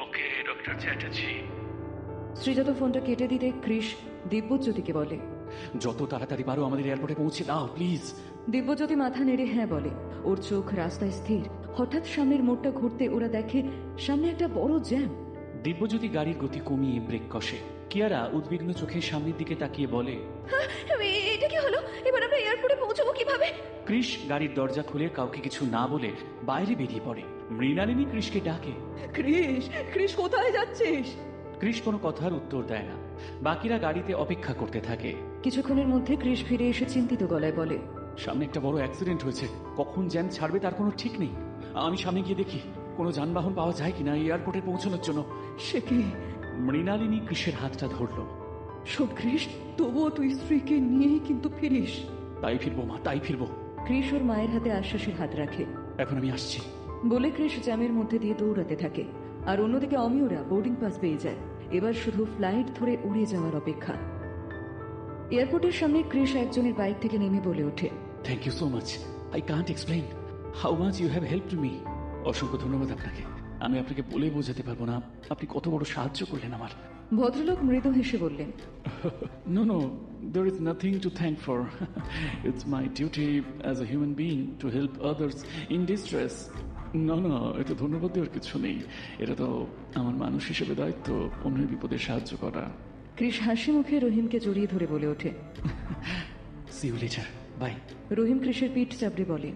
ওকে ডক্টর চ্যাটার্জি। শ্রীজাত ফোনটা কেটে দিতে কৃষ দিব্যজ্যোতিকে বলে, যত তাড়াতাড়ি পারো আমাদের এয়ারপোর্টে পৌঁছে দাও প্লিজ। দিব্যজ্যোতি মাথা নেড়ে হ্যাঁ বলে। ওর চোখ রাস্তায় স্থির। হঠাৎ সামনের মোড়টা ঘুরতে ওরা দেখে সামনে একটা বড় জ্যাম। দিব্যজ্যোতি গাড়ির গতি কমিয়ে ব্রেক কষে। কিয়ারা উদ্বিগ্ন চোখে সামনের দিকে তাকিয়ে বলে, এটা কি হলো? এবার আমরা এয়ারপোর্টে পৌঁছবো কিভাবে? ক্রিস গাড়ির দরজা খুলে কাউকে কিছু না বলে বাইরে বেরিয়ে পড়ে। মৃণালিনী ক্রিসকে ডাকে, ক্রিস কোথায় যাচ্ছিস? ক্রিস কোনো কথার উত্তর দেয় না। বাকিরা গাড়িতে অপেক্ষা করতে থাকে। কিছুক্ষণের মধ্যে কৃষ ফিরে এসে চিন্তিত গলায় বলে, সামনে একটা বড় অ্যাক্সিডেন্ট হয়েছে, কখন জ্যাম ছাড়বে তার কোনো ঠিক নেই। আমি সামনে গিয়ে দেখি কোনো যানবাহন পাওয়া যায় কিনা এয়ারপোর্টে পৌঁছানোর জন্য। সে কি? মৃণালিনী ক্রিসের হাতটা ধরল। শোন ক্রিস, তবুও তুই স্ত্রীকে নিয়েই কিন্তু ফিরিস। তাই ফিরবো মা, তাই ফিরবো। কৃষ ওর মায়ের হাতে আশ্বাসের হাত রাখে। এখন আমি আসছি বলে কৃষ জ্যামের মধ্যে দিয়ে দৌড়াতে থাকে। আর অন্যদিকে অমিয়রা বোর্ডিং পাস পেয়ে যায়। এবার শুধু ফ্লাইট ধরে উড়ে যাওয়ার অপেক্ষা। এয়ারপোর্টের সামনে কৃষ একজনের বাইক থেকে নেমে বলে ওঠে, thank you so much. I can't explain how much you have helped me. অসংখ্য ধন্যবাদ আপনাকে। আমি আপনাকে বলে বোঝাতে পারবো না আপনি কত বড় সাহায্য করলেন আমার। ভদ্রলোক মৃদু হেসে বললেন, No, no, there is nothing to thank for. It's my duty as a human being to help others in distress. না না, এতে ধন্যবাদ দেওয়ার কিছু নেই। এটা তো আমার মানুষ হিসেবে দায়িত্ব অন্যের বিপদে সাহায্য করা। কৃষ হাসি মুখে রহিমকে জড়িয়ে ধরে বলে ওঠে, See you later. Bye. রহিম কৃষের পিঠ চাপড়ে বলে,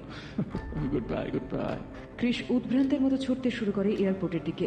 Goodbye, goodbye. কৃষ উদ্ভ্রান্তের মতো ছুটতে শুরু করে এয়ারপোর্টের দিকে।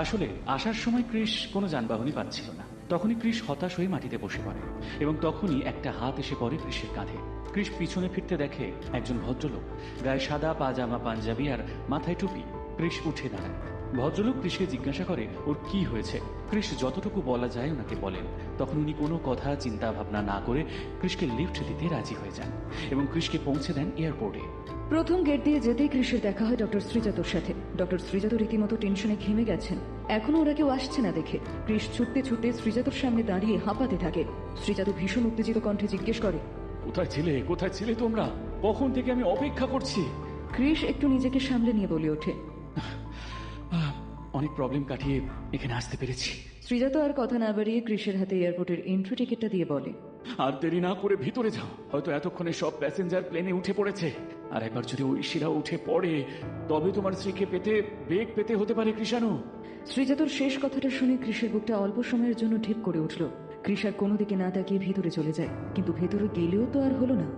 আসলে আসার সময় ক্রিস কোনো যানবাহনই পাচ্ছিল না। তখনই ক্রিস হতাশ হয়ে মাটিতে বসে পড়ে এবং তখনই একটা হাত এসে পড়ে ক্রিসের কাঁধে। ক্রিস পিছনে ফিরতে দেখে একজন ভদ্রলোক, গায়ে সাদা পাজামা পাঞ্জাবি আর মাথায় টুপি। ক্রিস উঠে দাঁড়ায়। ভদ্রলোক ক্রিসকে জিজ্ঞাসা করে ওর কি হয়েছে। ক্রিস যতটুকু বলা যায় ওনাকে বলেন। তখন উনি কোনো কথা চিন্তা ভাবনা না করে ক্রিসকে লিফট দিতে রাজি হয়ে যান এবং ক্রিসকে পৌঁছে দেন এয়ারপোর্টে। প্রথম গেট দিয়ে যেতেই কৃষের দেখা হয় ডক্টর শ্রীজাতর সাথে। ডক্টর শ্রীজাত রীতিমতো টেনশনে ঘেমে গেছেন। এখনো ওরা কেউ আসছে না দেখে কৃষ ছুটতে ছুটতে শ্রীজাতর সামনে দাঁড়িয়ে হাঁপাতে থাকে। শ্রীজাত ভীষণ উত্তেজিত কণ্ঠে জিজ্ঞেস করে, কোথায় ছিলে তোমরা? কখন থেকে আমি অপেক্ষা করছি। কৃষ একটু নিজেকে সামলে নিয়ে বলে ওঠে, অনেক প্রবলেম কাটিয়ে এখানে আসতে পেরেছি। শ্রীজাত আর কথা না বাড়িয়ে কৃষের হাতে এয়ারপোর্টের এন্ট্রি টিকিটটা দিয়ে বলে, আর দেরি না করে ভিতরে যাও। হয়তো এতক্ষণে সব প্যাসেঞ্জার প্লেনে উঠে পড়েছে। আর একবার যদি ঐশীরা উঠে পড়ে তবে তোমার স্ত্রীকে বেগ পেতে হতে পারে কৃষাণু। শ্রীজাতর শেষ কথাটা শুনে কৃষের বুকটা অল্প সময়ের জন্য ঢিপ করে উঠল। কৃষ আর কোনো দিকে না তাকিয়ে ভেতরে চলে যায়। কিন্তু ভেতরে গেলেও তো আর হলো না।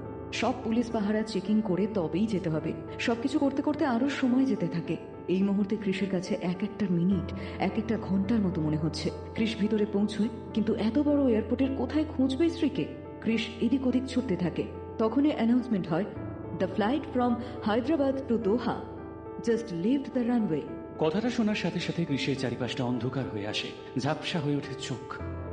সব পুলিশ পাহারা চেকিং করে তবেই যেতে হবে। সবকিছু করতে করতে আরো সময় যেতে থাকে। এই মুহূর্তে কৃষের কাছে এক একটা মিনিট এক একটা ঘন্টার মতো মনে হচ্ছে। কৃষ ভিতরে পৌঁছয়, কিন্তু এত বড় এয়ারপোর্টের কোথায় খুঁজবে স্ত্রীকে? কৃষ এদিক ওদিক ছুটতে থাকে। তখনই অ্যানাউন্সমেন্ট হয়, the flight from Hyderabad to Doha just leaved the runway. কথাটা শোনার সাথে সাথে কৃষের চারিপাশটা অন্ধকার হয়ে আসে। ঝাপসা হয়ে ওঠে চোখ।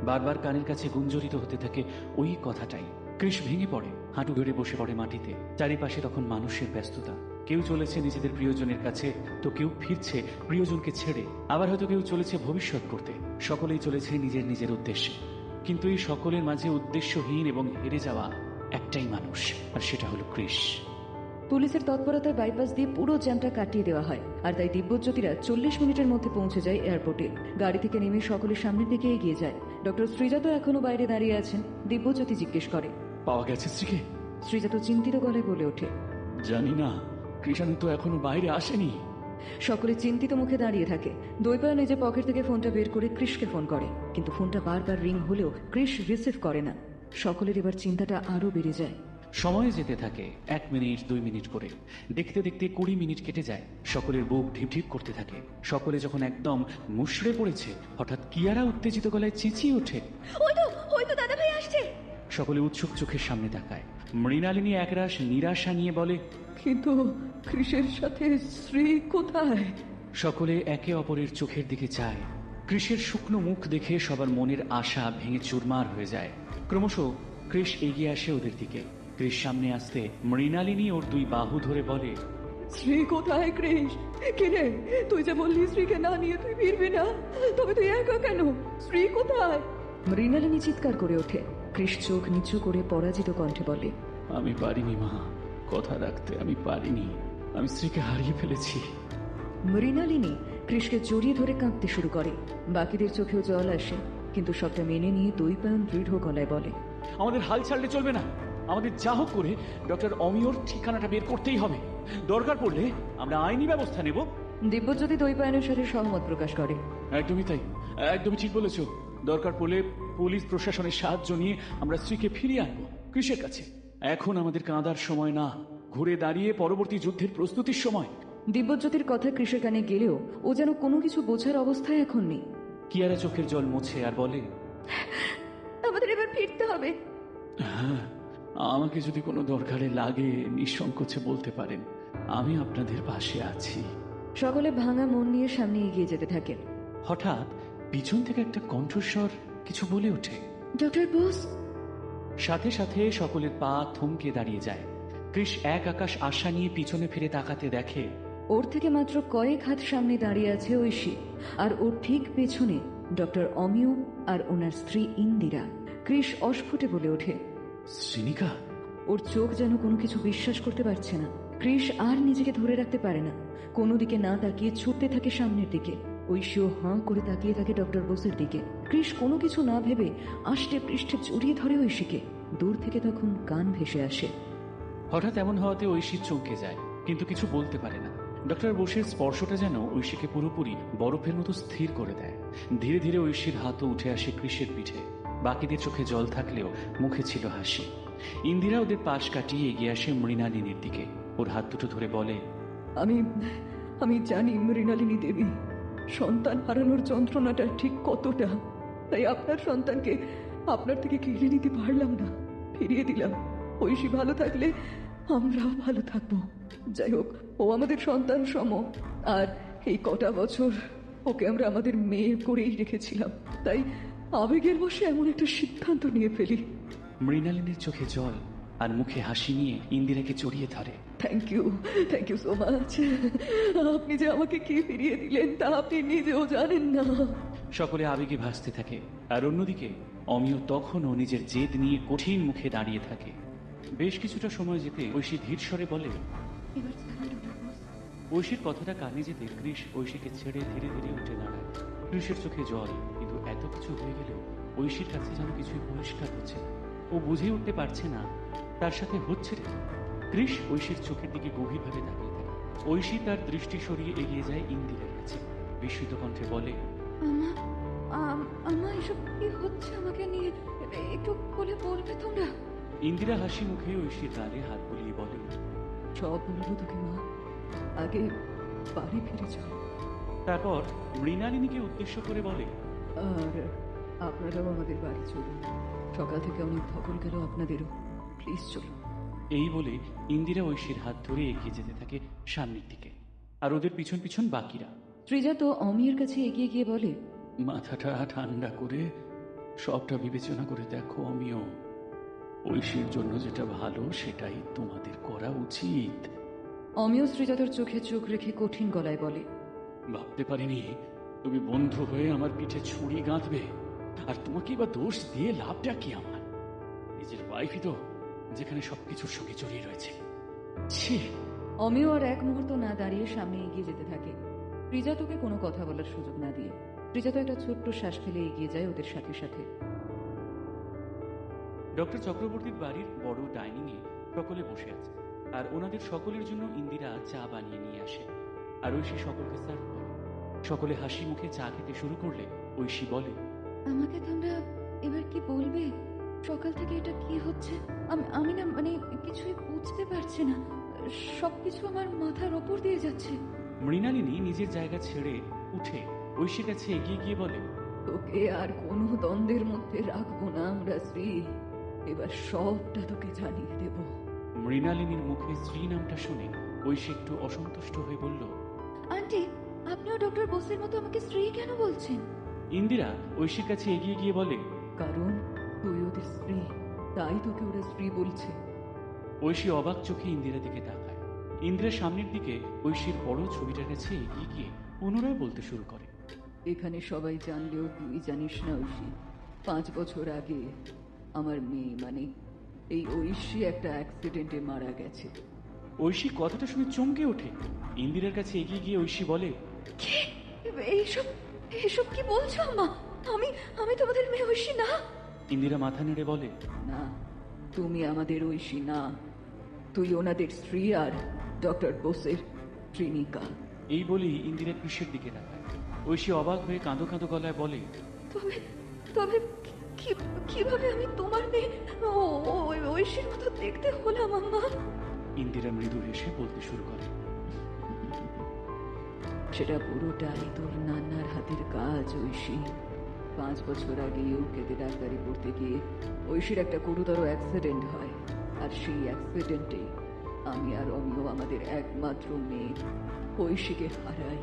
বারবার কানের কাছে গুঞ্জরিত হতে থাকে ওই কথাটাই। কৃষ ভেঙে পড়ে, হাঁটু ধরে বসে পড়ে মাটিতে। চারিপাশে তখন মানুষের ব্যস্ততা। কেউ চলেছে নিজেদের প্রিয়জনের কাছে, তো কেউ ফিরছে প্রিয়জনকে ছেড়ে। আবার হয়তো কেউ চলেছে ভবিষ্যৎ করতে। সকলেই চলেছে নিজের নিজের উদ্দেশ্যে। কিন্তু এই সকলের মাঝে উদ্দেশ্যহীন এবং হেরে যাওয়া একটাই মানুষ, আর সেটা হলো কৃষ। পুলিশের তৎপরতায় বাইপাস দিয়ে পুরো জ্যামটা কাটিয়ে দেওয়া হয়। আর তাই দিব্যজ্যোতিরা 40 মিনিটের মধ্যে পৌঁছে যায় এয়ারপোর্টে। গাড়ি থেকে নেমে সকলে সামনের দিকে এগিয়ে যায়। ডক্টর শ্রীজাত এখনো বাইরে দাঁড়িয়ে আছেন। দিব্যজ্যোতি জিজ্ঞেস করে, পাওয়া গেছে স্ত্রীকে? শ্রীজাত চিন্তিত গলায় বলে ওঠে, জানি না, কৃষাণু তো এখনো বাইরে আসেনি। সকলে চিন্তিত মুখে দাঁড়িয়ে থাকে। দৈপায়ন নিজের পকেট থেকে ফোনটা বের করে কৃষকে ফোন করে, কিন্তু ফোনটা বারবার রিং হলেও কৃষ রিসিভ করে না। সকলের এবার চিন্তাটা আরো বেড়ে যায়। সময় যেতে থাকে 1 মিনিট 2 মিনিট করে। দেখতে দেখতে 20 মিনিট কেটে যায়। সকলের বুক ঢিপ ঢিপ করতে থাকে। সকলে যখন একদম মুষড়ে পড়েছে, হঠাৎ কিয়ারা উত্তেজিত গলায় চেঁচিয়ে ওঠে, ওই তো দাদা ভাই আসছে। সকলে উৎসুক চোখের সামনে তাকায়। মৃণালিনী একরাশ নিরাশা নিয়ে বলে, কিন্তু কৃষের সাথে স্ত্রী কোথায়? সকলে একে অপরের চোখের দিকে চায়। কৃষের শুকনো মুখ দেখে সবার মনের আশা ভেঙে চুরমার হয়ে যায়। ক্রমশ কৃষ এগিয়ে আসে ওদের দিকে। কৃষ সামনে আসতে মৃণালিনী ওর 2 বাহু ধরে বলে, শ্রী কোথায় কৃষ? কিরে, তুই যে বললি স্ত্রীকে না নিয়ে তুই ফিরবি না, তবে তুই একা কেন? স্ত্রী কোথায়? মৃণালিনী চিৎকার করে ওঠে। কৃষ চোখ নিচু করে পরাজিত কণ্ঠে বলে, আমি পারিনি মা, কথা রাখতে আমি পারিনি। আমি স্ত্রীকে হারিয়ে ফেলেছি। মৃণালিনী কৃষকে জড়িয়ে ধরে কাঁদতে শুরু করে। বাকিদের চোখেও জল আসে, কিন্তু সবটা মেনে নিয়ে দৈপায়ন দৃঢ় গলায় বলে, আমাদের হাল ছাড়লে চলবে না। আমাদের যা হোক করে ডক্টর অমিয়র ঠিকানাটা বের করতেই হবে। দরকার পড়লে আমরা আইনি ব্যবস্থা নেব। দিব্যজ্যোতি দৈপায়নের সাথে সহমত প্রকাশ করে। একদমই তাই, একদমই ঠিক বলেছ। দরকার পড়লে পুলিশ প্রশাসনের সাহায্য নিয়ে আমরা স্ত্রীকে ফিরিয়ে আনবো কৃষের কাছে। এখন আমাদের কাঁদার সময় না, ঘুরে দাঁড়িয়ে পরবর্তী যুদ্ধের প্রস্তুতির সময়। দিব্যজ্যোতির কথা কৃষের কানে গেলেও ও যেন কোনো কিছু বোঝার অবস্থায় এখন নেই। কিয়ারা চোখের জল মুছে আর বলে, আমাদের এবার ফিরতে হবে। হ্যাঁ, আমাকে যদি কোনো দরকারে লাগে নিঃসংকোচে বলতে পারেন, আমি আপনাদের পাশে আছি। সকলে ভাঙা মন নিয়ে সামনে এগিয়ে যেতে থাকেন। হঠাৎ পিছন থেকে একটা কণ্ঠস্বর কিছু বলে ওঠে। ডক্টর বোস। সাথে সাথে সকলের পা থমকে দাঁড়িয়ে যায়। কৃষ এক আকাশ আশা নিয়ে পিছনে ফিরে তাকাতে দেখে ওর থেকে মাত্র কয়েক হাত সামনে দাঁড়িয়ে আছে ঐশী, আর ওর ঠিক পেছনে ডক্টর অমিয় আর ওনার স্ত্রী ইন্দিরা। কৃষ অস্ফুটে বলে ওঠে, শ্রীনিকা। ওর চোখ যেন কোনো কিছু বিশ্বাস করতে পারছে না। কৃষ আর নিজেকে ধরে রাখতে পারে না, কোনো দিকে না তাকিয়ে ছুটতে থাকে সামনের দিকে। ঐশীও হাঁ করে তাকিয়ে থাকে ডক্টর বোসের দিকে। কৃষ কোনো কিছু না ভেবে আষ্টে পৃষ্ঠে জড়িয়ে ধরে ঐশীকে। দূর থেকে তখন গান ভেসে আসে। হঠাৎ এমন হওয়াতে ঐশী চমকে যায়, কিন্তু কিছু বলতে পারে না। ডক্টর বোসের স্পর্শটা যেন ঐশীকে পুরোপুরি বরফের মতো স্থির করে দেয়। ধীরে ধীরে ঐশীর হাতও উঠে আসে কৃষের পিঠে। বাকিদের চোখে জল থাকলেও মুখে ছিল হাসি। ইন্দিরা ওদের পাশ কাটিয়ে এগিয়ে আসে মৃণালিনীর দিকে। ওর হাত দুটো ধরে বলে, আমি আমি জানি মৃণালিনী দেবী, সন্তান হারানোর যন্ত্রণাটা ঠিক কতটা। তাই আপনার সন্তানকে আপনার থেকে কেড়ে নিতে পারলাম না, ফিরিয়ে দিলাম। ঐশী ভালো থাকলে আমরাও ভালো থাকবো। যাই হোক, ও আমাদের সন্তান সম, আর এই কটা বছর ওকে আমরা আমাদের মেয়ে করেই রেখেছিলাম। তাই আবেগের বশে এমন একটা সিদ্ধান্ত নিয়ে ফেলি। মৃণালিনীর চোখে জল আর মুখে হাসি নিয়ে ইন্দিরাকে জড়িয়ে ধরে। Thank you so much. আপনি যে আমাকে কি ফিরিয়ে দিলেন তা আপনি নিজেও জানেন না। সকলে আবেগে ভাসতে থাকে, আর অন্যদিকে অমিয় তখনও নিজের জেদ নিয়ে কঠিন মুখে দাঁড়িয়ে থাকে। বেশ কিছুটা সময় যেতে ঐশী ধীর স্বরে বলে, ঐশীর কথাটা কানে যেতে কৃষ ঐশীকে ছেড়ে ধীরে ধীরে উঠে দাঁড়ায়। কৃষের চোখে জল, কিন্তু এত কিছু হয়ে গেলেও ঐশীর কাছে যেন কিছুই পরিষ্কার হচ্ছে না। ও বুঝে উঠতে পারছে না তার সাথে হচ্ছে রে। কৃষ ঐশীর চোখের দিকে গভীরভাবে তাকিয়ে থাকে। ঐশী তার দৃষ্টি সরিয়ে এগিয়ে যায় ইন্দিরার কাছে। বিস্মিত কণ্ঠে বলে, আমা এসব কি হচ্ছে আমাকে নিয়ে? একটু বলে বলবে তোমরা? ইন্দিরা হাসি মুখে ঐশীর গালে হাত বুলিয়ে বলে, সব বলবো তোকে মা, আগে বাড়ি ফিরে যাও। তারপর মৃণালিনীকে উদ্দেশ্য করে বলে, আর আপনারাও আমাদের বাড়ি চলুন। সকাল থেকে অনেক ধকল গেল আপনাদেরও, প্লিজ চলুন। এই বলে ইন্দিরা ঐশীর হাত ধরে এগিয়ে যেতে থাকে সামনের দিকে, আর ওদের পিছন পিছন বাকিরা। ত্রিজা তো অমিয়ের কাছে এগিয়ে গিয়ে বলে, মাথাটা ঠান্ডা করে সবটা বিবেচনা করে দেখো অমিয়, ঐশীর জন্য যেটা ভালো সেটাই তোমাদের করা উচিত। অমিয় শ্রীজাতর চোখে চোখ রেখে কঠিন গলায় বলে, ভাবতে পারিনি তুমি বন্ধু হয়ে আমার পিঠে ছুরি গাঁথবে। আর তোমাকে বা দোষ দিয়ে লাভটা কি আমার? নিজের ওয়াইফই তো যেখানে সবকিছুর সঙ্গে জড়িয়ে রয়েছে। ছি। অমিয় আর এক মুহূর্ত না দাঁড়িয়ে সামনে এগিয়ে যেতে থাকে, ত্রিজাতকে কোনো কথা বলার সুযোগ না দিয়ে। ত্রিজাত একটা ছোট্ট শ্বাস ফেলে এগিয়ে যায় ওদের সাথে সাথে। ডক্টর চক্রবর্তীর বাড়ির বড় ডাইনিং এ সকলে বসে আছে, আর ওনাদের সকলের জন্য ইন্দিরা চা বানিয়ে নিয়ে আসে, আর ঐশী সকলকে সার্ভ করে। সকলে হাসি মুখে চা খেতে শুরু করলে ঐশী বলে, আমাকে তোমরা এবার কি বলবে? সকাল থেকে এটা কি হচ্ছে? আমি না মানে কিছুই বুঝতে পারছি না। সবকিছু আমার মাথার ওপর দিয়ে যাচ্ছে। মৃণালিনী নিজের জায়গা ছেড়ে উঠে ঐশীর কাছে এগিয়ে গিয়ে বলে, তোকে আর কোনো দ্বন্দ্বের মধ্যে রাখবো না আমরা শ্রী, এবার সবটা তোকে জানিয়ে দেব। মৃণালিনীর মুখে স্ত্রী নামটা শুনে ঐশী একটু অসন্তুষ্ট হয়ে বলল, আন্টি, আপনিও ডক্টর বোসের মতো আমাকে স্ত্রী কেন বলছেন? ইন্দিরা ঐশীর কাছে এগিয়ে গিয়ে বলে, কারণ তুই ওদের স্ত্রী, তাই তোকে ওরা স্ত্রী বলছে। ঐশী অবাক চোখে ইন্দিরার দিকে তাকায়। ইন্দিরা সামনের দিকে ঐশীর বড় ছবিটার কাছে এগিয়ে গিয়ে পুনরায় বলতে শুরু করে। এখানে সবাই জানলেও তুই জানিস না ঐশী, 5 বছর আগে আমার মেয়ে মানে এই ঐশী একটা অ্যাক্সিডেন্টে মারা গেছে। ঐশী কথাটা শুনে চমকে ওঠে। ইন্দিরার কাছে এগিয়ে গিয়ে ঐশী বলে, কি এইসব এসব কি বলছো মা? আমি আমি তোমাদের মেয়ে ঐশী না। ইন্দিরা মাথা নেড়ে বলে, না, তুমি আমাদের ঐশী না, তুই ওনাদের স্ত্রী আর ডক্টর বোসের ট্রিনিকা। এই বলেই ইন্দিরা কৃষের দিকে তাকায়। ঐশী অবাক হয়ে কাঁদো কাঁদো গলায় বলে, তবে তবে কিভাবে আমি তোমার মেয়ে ঐশীর মতো দেখতে হলাম আম্মা? ইন্দিরা মৃদু হেসে বলতে শুরু করে, সেটা পুরোটাই তোর নান্নার হাতের কাজ ঐশী। 5 বছর আগে ইউকেতে ডাক্তারি পড়তে গিয়ে ঐশীর একটা গুরুতর অ্যাক্সিডেন্ট হয়, আর সেই অ্যাক্সিডেন্টে আমি আর অমিয় আমাদের একমাত্র মেয়ে ঐশীকে হারাই।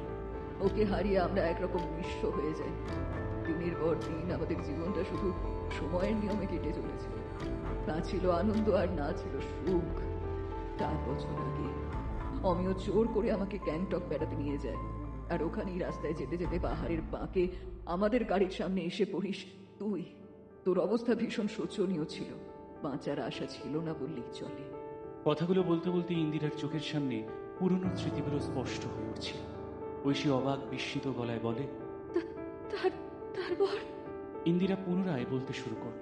ওকে হারিয়ে আমরা একরকম নিঃস্ব হয়ে যাই। দিনের পর দিন আমাদের জীবনটা শুধু সময়ের নিয়মে কেটে চলেছিল। না ছিল আনন্দ আর না ছিল সুখ। 4 বছর আগে অমিয় জোর করে আমাকে গ্যাংটক বেড়াতে নিয়ে যায়, আর ওখানেই রাস্তায় যেতে যেতে পাহাড়ের বাঁকে আমাদের গাড়ির সামনে এসে পড়িস তুই। তোর অবস্থা ভীষণ শোচনীয় ছিল, বাঁচার আশা ছিল না বললেই চলে। কথাগুলো বলতে বলতে ইন্দিরার চোখের সামনে পুরনো স্মৃতিগুলো স্পষ্ট হয়ে উঠছিল। ঐশী অবাক বিস্মিত গলায় বলে, তারপর ইন্দিরা পুনরায় বলতে শুরু করে,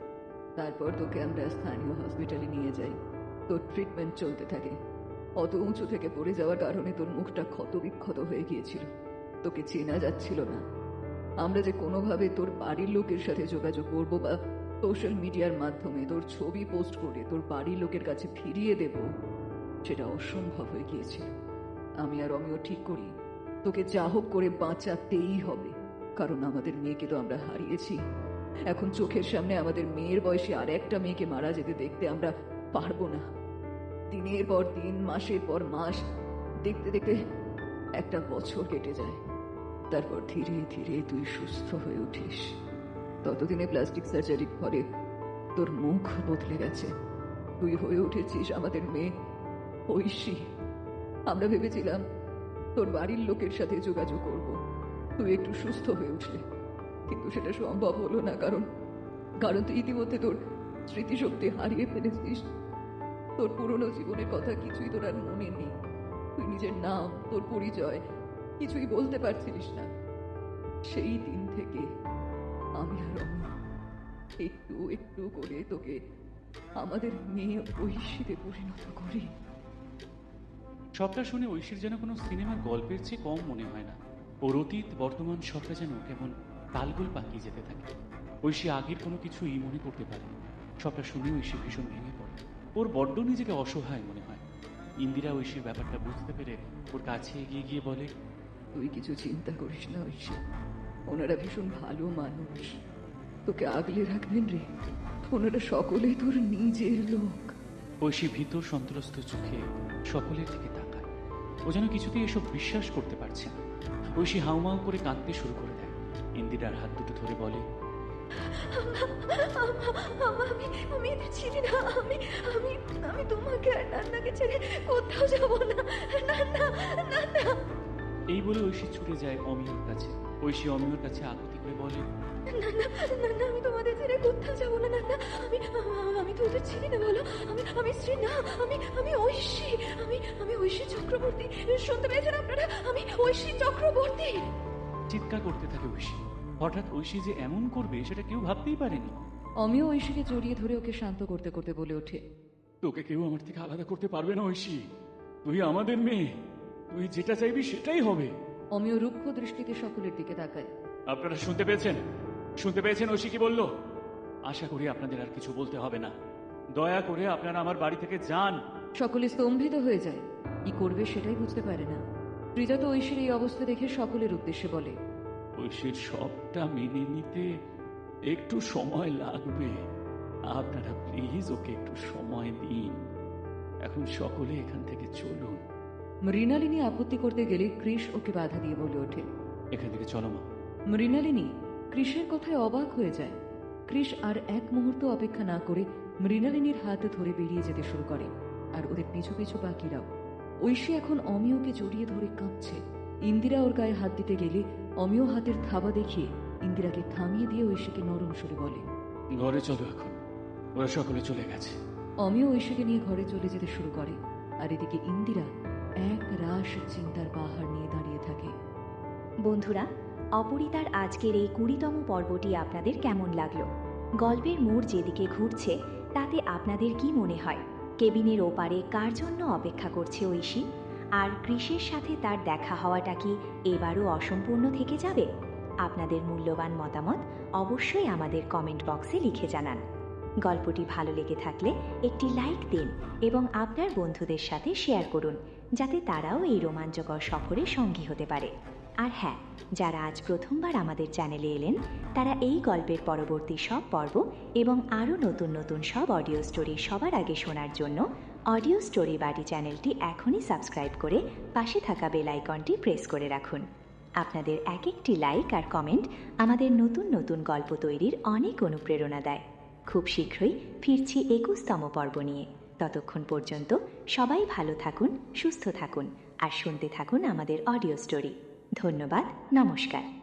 তারপর তোকে আমরা স্থানীয় হসপিটালে নিয়ে যাই। তোর ট্রিটমেন্ট চলতে থাকে। অত উঁচু থেকে পড়ে যাওয়ার কারণে তোর মুখটা ক্ষত বিক্ষত হয়ে গিয়েছিল, তোকে চেনা যাচ্ছিল না। আমরা যে কোনোভাবে তোর বাড়ির লোকের সাথে যোগাযোগ করবো বা সোশ্যাল মিডিয়ার মাধ্যমে তোর ছবি পোস্ট করে তোর বাড়ির লোকের কাছে ফিরিয়ে দেব, সেটা অসম্ভব হয়ে গিয়েছিল। আমি আর অমিয় ঠিক করি তোকে যা হোক করে বাঁচাতেই হবে, কারণ আমাদের মেয়েকে তো আমরা হারিয়েছি। এখন চোখের সামনে আমাদের মেয়ের বয়সে আর একটা মেয়েকে মারা যেতে দেখতে আমরা পারবো না। দিনের পর দিন, মাসের পর মাস, দেখতে দেখতে 1 বছর কেটে যায়। তারপর ধীরে ধীরে তুই সুস্থ হয়ে উঠিস। ততদিনে প্লাস্টিক সার্জারির পরে তোর মুখ বদলে গেছে। তুই হয়ে উঠেছিস আমাদের মেয়ে ঐশী। আমরা ভেবেছিলাম তোর বাড়ির লোকের সাথে যোগাযোগ করব, তুই একটু সুস্থ হয়ে উঠলে, কিন্তু সেটা সম্ভব হলো না। কারণ তুই ইতিমধ্যে তোর স্মৃতিশক্তি হারিয়ে ফেলেছিস। তোর পুরনো জীবনের কথা কিছুই তোর আর মনে নেই। তুই নিজের নাম, তোর পরিচয় কিছুই বলতে পারছিলিস না। সেই দিন থেকে আমি আর একটু একটু করে তোকে আমাদের মেয়ে ঐশীতে পরিণত করি। সবটা শুনে ঐশীর যেন কোনো সিনেমার গল্পের চেয়ে কম মনে হয় না। ওর অতীত বর্তমান সবটা যেন কেমন তালগোল পাকিয়ে যেতে থাকে। ঐশী আগের কোনো কিছুই মনে করতে পারে। সবটা শুনে ঐশী ভীষণ ভেঙে পড়ে। ওর বড্ড নিজেকে অসহায় মনে হয়। ইন্দিরা ঐশীর ব্যাপারটা বুঝতে পেরে ওর কাছে এগিয়ে গিয়ে বলে, তুই কিছু চিন্তা করিস না ঐশী, ওনারা ভীষণ ভালো মানুষ, তোকে আগলে রাখবেন রে। ওনারা সকলেই তোর নিজের লোক। ঐশী ভীত সন্ত্রস্ত চোখে সকলের দিকে তাকায়। ও যেন কিছুতেই এসব বিশ্বাস করতে পারছে না। ঐশী হাউমাউ করে কাঁদতে শুরু করে দেয়। ইন্দিরার হাত দুটো ধরে বলে, আমি এদের চিনি না। আমি তোমাকে আর নান্নাকে ছেড়ে কোথাও যাব না। নান্না। এই বলে ঐশী ছুটে যায় অমিয়র কাছে। ঐশী অমিয়র কাছে আকুতি করে বলে, নান্না, আমি তোমাদের ছেড়ে কোথাও যাব না। নান্না, আমি তো ওদের চিনি না। বলো, আমি স্ত্রী না, আমি ঐশী। আমি ঐশী চক্রবর্তী। শুনতে পেয়েছেন আপনারা? আমি ঐশী চক্রবর্তী। চিৎকার করতে থাকে ঐশী। হঠাৎ ঐশী যে এমন করবে সেটা কেউ ভাবতেই পারেনি। অমিয় ঐশীকে জড়িয়ে ধরে ওকে শান্ত করতে করতে বলে ওঠে, তোকে কেউ আমার থেকে আলাদা করতে পারবে না ঐশী। তুই আমাদের মেয়ে, তুই যেটা চাইবি সেটাই হবে। অমিয় রুক্ষ দৃষ্টিতে সকলের দিকে তাকায়। আপনারা শুনতে পেয়েছেন ঐশী কি বলল? আশা করি আপনাদের আর কিছু বলতে হবে না। দয়া করে আপনারা আমার বাড়ি থেকে যান। সকলে স্তম্ভিত হয়ে যায়, কি করবে সেটাই বুঝতে পারে না। ত্রিজা তো ঐশীর এই অবস্থা দেখে সকলের উদ্দেশ্যে বলে, ঐশীর সবটা মেনে নিতে একটু সময় লাগবে। আপনারা প্লিজ ওকে একটু সময় দিন। এখন সকলে এখান থেকে চলুন। মৃণালিনী আপত্তি করতে গেলে কৃষ ওকে বাধা দিয়ে বলে ওঠে, এখান থেকে চলো মা। মৃণালিনী কৃষের কথায় অবাক হয়ে যায়। কৃষ আর এক মুহূর্ত অপেক্ষা না করে মৃণালিনীর হাত ধরে বেরিয়ে যেতে শুরু করে, আর ওদের পিছু পিছু বাকিরাও। ঐশী এখন অমিয়কে জড়িয়ে ধরে কাঁপছে। ইন্দিরা ওর গায়ে হাত দিতে গেলে অমিয় হাতের থাবা দেখিয়ে ইন্দিরাকে থামিয়ে দিয়ে ঐশীকে নরম সুরে বলে, ঘরে চলো এখন, ওরা সকলে চলে গেছে। অমিয় ঐশীকে নিয়ে ঘরে চলে যেতে শুরু করে। আর এদিকে ইন্দিরা এক রাশ চিন্তার পাহাড় নিয়ে দাঁড়িয়ে থাকে। বন্ধুরা, অপরিতার আজকের এই 20তম পর্বটি আপনাদের কেমন লাগলো? গল্পের মোড় যেদিকে ঘুরছে তাতে আপনাদের কি মনে হয়? কেবিনের ওপারে কার জন্য অপেক্ষা করছে ঐশী? আর কৃষের সাথে তার দেখা হওয়াটা কি এবারও অসম্পূর্ণ থেকে যাবে? আপনাদের মূল্যবান মতামত অবশ্যই আমাদের কমেন্ট বক্সে লিখে জানান। গল্পটি ভালো লেগে থাকলে একটি লাইক দিন এবং আপনার বন্ধুদের সাথে শেয়ার করুন, যাতে তারাও এই রোমাঞ্চকর সফরে সঙ্গী হতে পারে। আর হ্যাঁ, যারা আজ প্রথমবার আমাদের চ্যানেলে এলেন তারা এই গল্পের পরবর্তী সব পর্ব এবং আরও নতুন নতুন সব অডিও স্টোরি সবার আগে শোনার জন্য অডিও স্টোরি বাড়ি চ্যানেলটি এখনই সাবস্ক্রাইব করে পাশে থাকা বেল আইকনটি প্রেস করে রাখুন। আপনাদের এক একটি লাইক আর কমেন্ট আমাদের নতুন নতুন গল্প তৈরির অনেক অনুপ্রেরণা দেয়। খুব শীঘ্রই ফিরছি 21তম পর্ব নিয়ে। ততক্ষণ পর্যন্ত সবাই ভালো থাকুন, সুস্থ থাকুন আর শুনতে থাকুন আমাদের অডিও স্টোরি। ধন্যবাদ, নমস্কার।